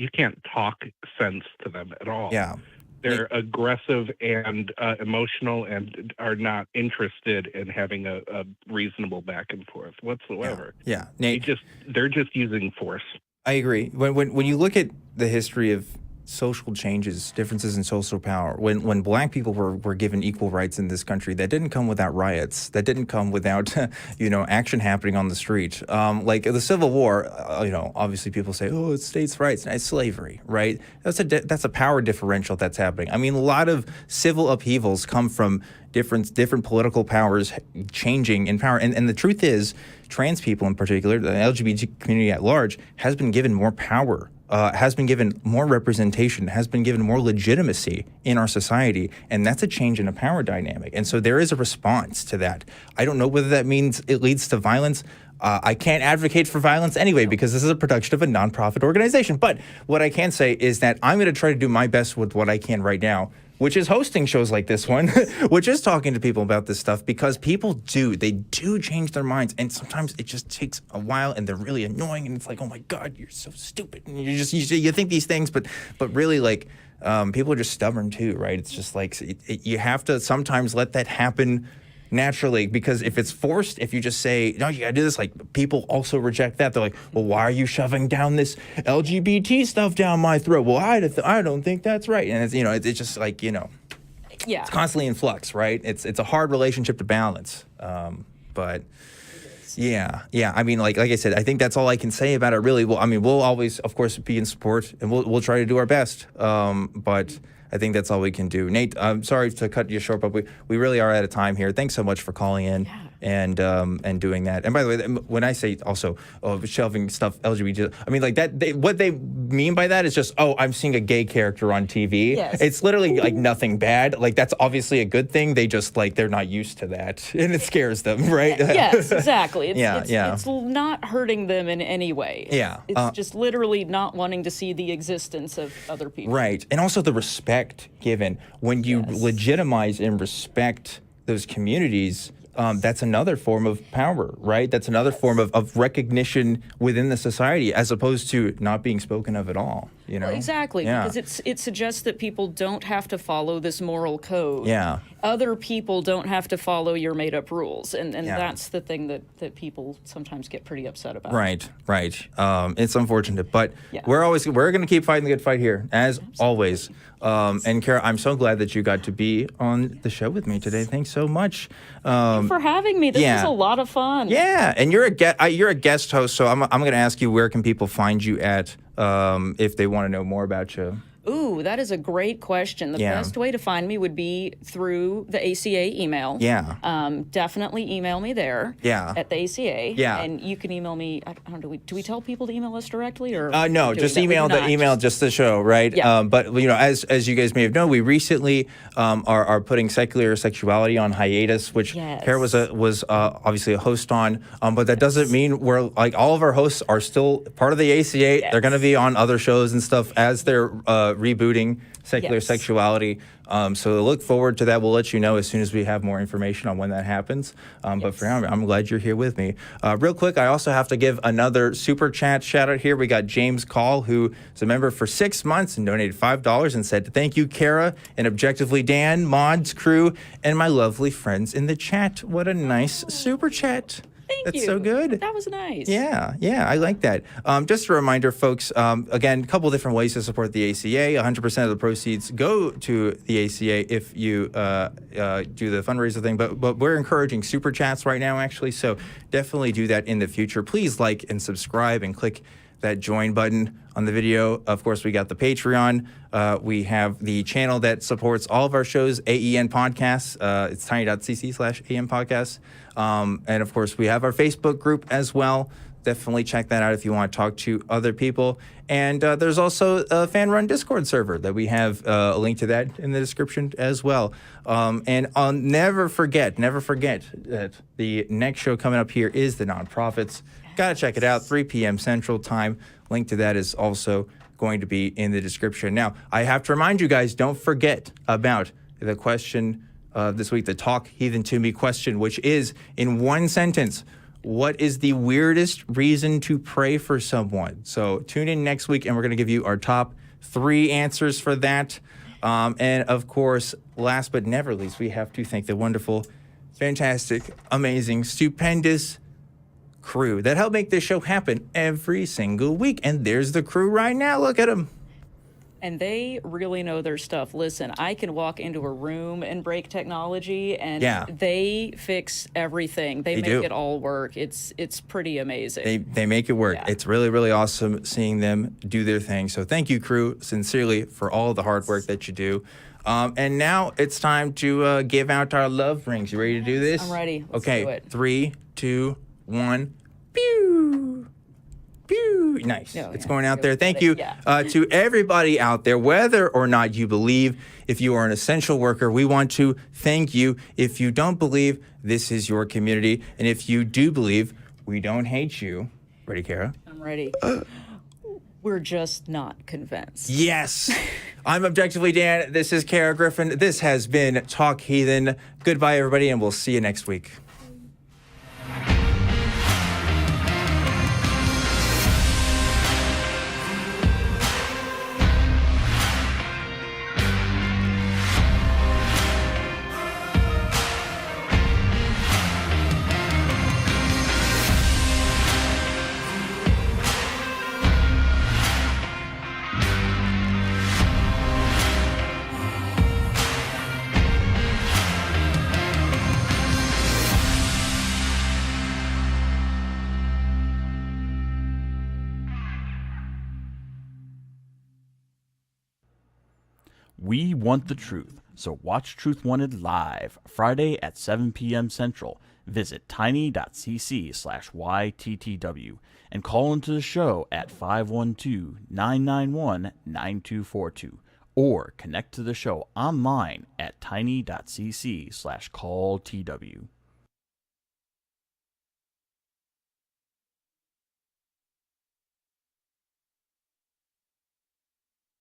talk sense to them at all. Yeah. They're aggressive and emotional and are not interested in having a reasonable back and forth whatsoever. Yeah. Nate, they're just using force. I agree. When you look at the history of social changes, differences in social power, when black people were given equal rights in this country, that didn't come without riots. That didn't come without, action happening on the street. Like the Civil War, obviously people say, oh, it's states' rights, and it's slavery, right? That's a power differential that's happening. I mean, a lot of civil upheavals come from different political powers changing in power. And the truth is, trans people in particular, the LGBT community at large, has been given more power, has been given more representation, has been given more legitimacy in our society. And that's a change in a power dynamic. And so there is a response to that. I don't know whether that means it leads to violence. I can't advocate for violence anyway, because this is a production of a nonprofit organization. But what I can say is that I'm going to try to do my best with what I can right now, which is hosting shows like this one, which is talking to people about this stuff, because people do change their minds. And sometimes it just takes a while and they're really annoying. And it's like, oh my God, you're so stupid. And you think these things, but really like people are just stubborn too, right? It's just like you have to sometimes let that happen naturally, because if it's forced, if you just say, no, you gotta do this, like people also reject that. They're like, well, why are you shoving down this LGBT stuff down my throat? Well, I don't think that's right. And it's just like, it's constantly in flux, right? It's a hard relationship to balance. But yeah. I mean, like I said, I think that's all I can say about it, really. Well, I mean, we'll always, of course, be in support, and we'll try to do our best. But I think that's all we can do. Nate, I'm sorry to cut you short, but we really are out of time here. Thanks so much for calling in and doing that. And by the way, when I say also shelving stuff LGBT, I mean like that. What they mean by that is just, I'm seeing a gay character on TV. Yes. It's literally like nothing bad. Like that's obviously a good thing. They just like they're not used to that, and it scares them, right? Yes, exactly. It's It's not hurting them in any way. It's just literally not wanting to see the existence of other people. Right, and also the respect given when you legitimize and respect those communities. That's another form of power, right? That's another form of recognition within the society, as opposed to not being spoken of at all. You know, exactly, because it suggests that people don't have to follow this moral code. Yeah, other people don't have to follow your made-up rules, and that's the thing that people sometimes get pretty upset about. Right. It's unfortunate, but we're going to keep fighting the good fight here, as always. And Kara, I'm so glad that you got to be on the show with me today. Thanks so much. Thank you for having me. This was a lot of fun. Yeah, and you're a guest host, so I'm going to ask you, where can people find you at if they want to know more about you? Ooh, that is a great question. The best way to find me would be through the ACA email. Yeah. Definitely email me there. Yeah. At the ACA. Yeah. And you can email me. I don't know. Do we tell people to email us directly or? No, just email just the show, right? Yeah. But you know, as you guys may have known, we recently are putting secular sexuality on hiatus, which Kara was obviously a host on. But that doesn't mean we're like all of our hosts are still part of the ACA. Yes. They're going to be on other shows and stuff as they're rebooting secular sexuality. So look forward to that. We'll let you know as soon as we have more information on when that happens. But for now, I'm glad you're here with me. Real quick, I also have to give another super chat shout out here. We got James Call, who is a member for 6 months and donated $5 and said, "Thank you, Kara and Objectively Dan, mods, crew, and my lovely friends in the chat." What a nice super chat. Thank you. That's so good. That was nice. Yeah, I like that. Just a reminder, folks, again, a couple different ways to support the ACA. 100% of the proceeds go to the ACA if you do the fundraiser thing. But we're encouraging super chats right now, actually. So definitely do that in the future. Please like and subscribe and click that join button on the video. Of course, we got the Patreon. We have the channel that supports all of our shows, AEN Podcasts. It's tiny.cc/AEN Podcasts. And of course, we have our Facebook group as well. Definitely check that out if you want to talk to other people. And there's also a fan-run Discord server that we have a link to that in the description as well. And I'll never forget that the next show coming up here is the Nonprofits. Got to check it out, 3 p.m. Central Time. Link to that is also going to be in the description. Now, I have to remind you guys, don't forget about the question this week, the Talk Heathen to Me question, which is, in one sentence, what is the weirdest reason to pray for someone? So tune in next week, and we're going to give you our top 3 answers for that. And of course, last but never least, we have to thank the wonderful, fantastic, amazing, stupendous crew that help make this show happen every single week. And there's the crew right now. Look at them. And they really know their stuff. Listen, I can walk into a room and break technology, and they fix everything. They make it all work. It's pretty amazing. They make it work. Yeah. It's really, really awesome seeing them do their thing. So thank you, crew, sincerely, for all the hard work that you do. And now it's time to give out our love rings. You ready to do this? I'm ready. Let's do it. 3, 2, 1. Pew! Pew! Nice. It's going out there. Thank you to everybody out there, whether or not you believe. If you are an essential worker, we want to thank you. If you don't believe, this is your community. And if you do believe, we don't hate you. Ready, Kara? I'm ready. We're just not convinced. Yes. I'm Objectively Dan. This is Kara Griffin. This has been Talk Heathen. Goodbye, everybody, and we'll see you next week. We want the truth. So watch Truth Wanted live Friday at 7 p.m. Central. Visit tiny.cc/YTTW and call into the show at 512-991-9242 or connect to the show online at tiny.cc/calltw.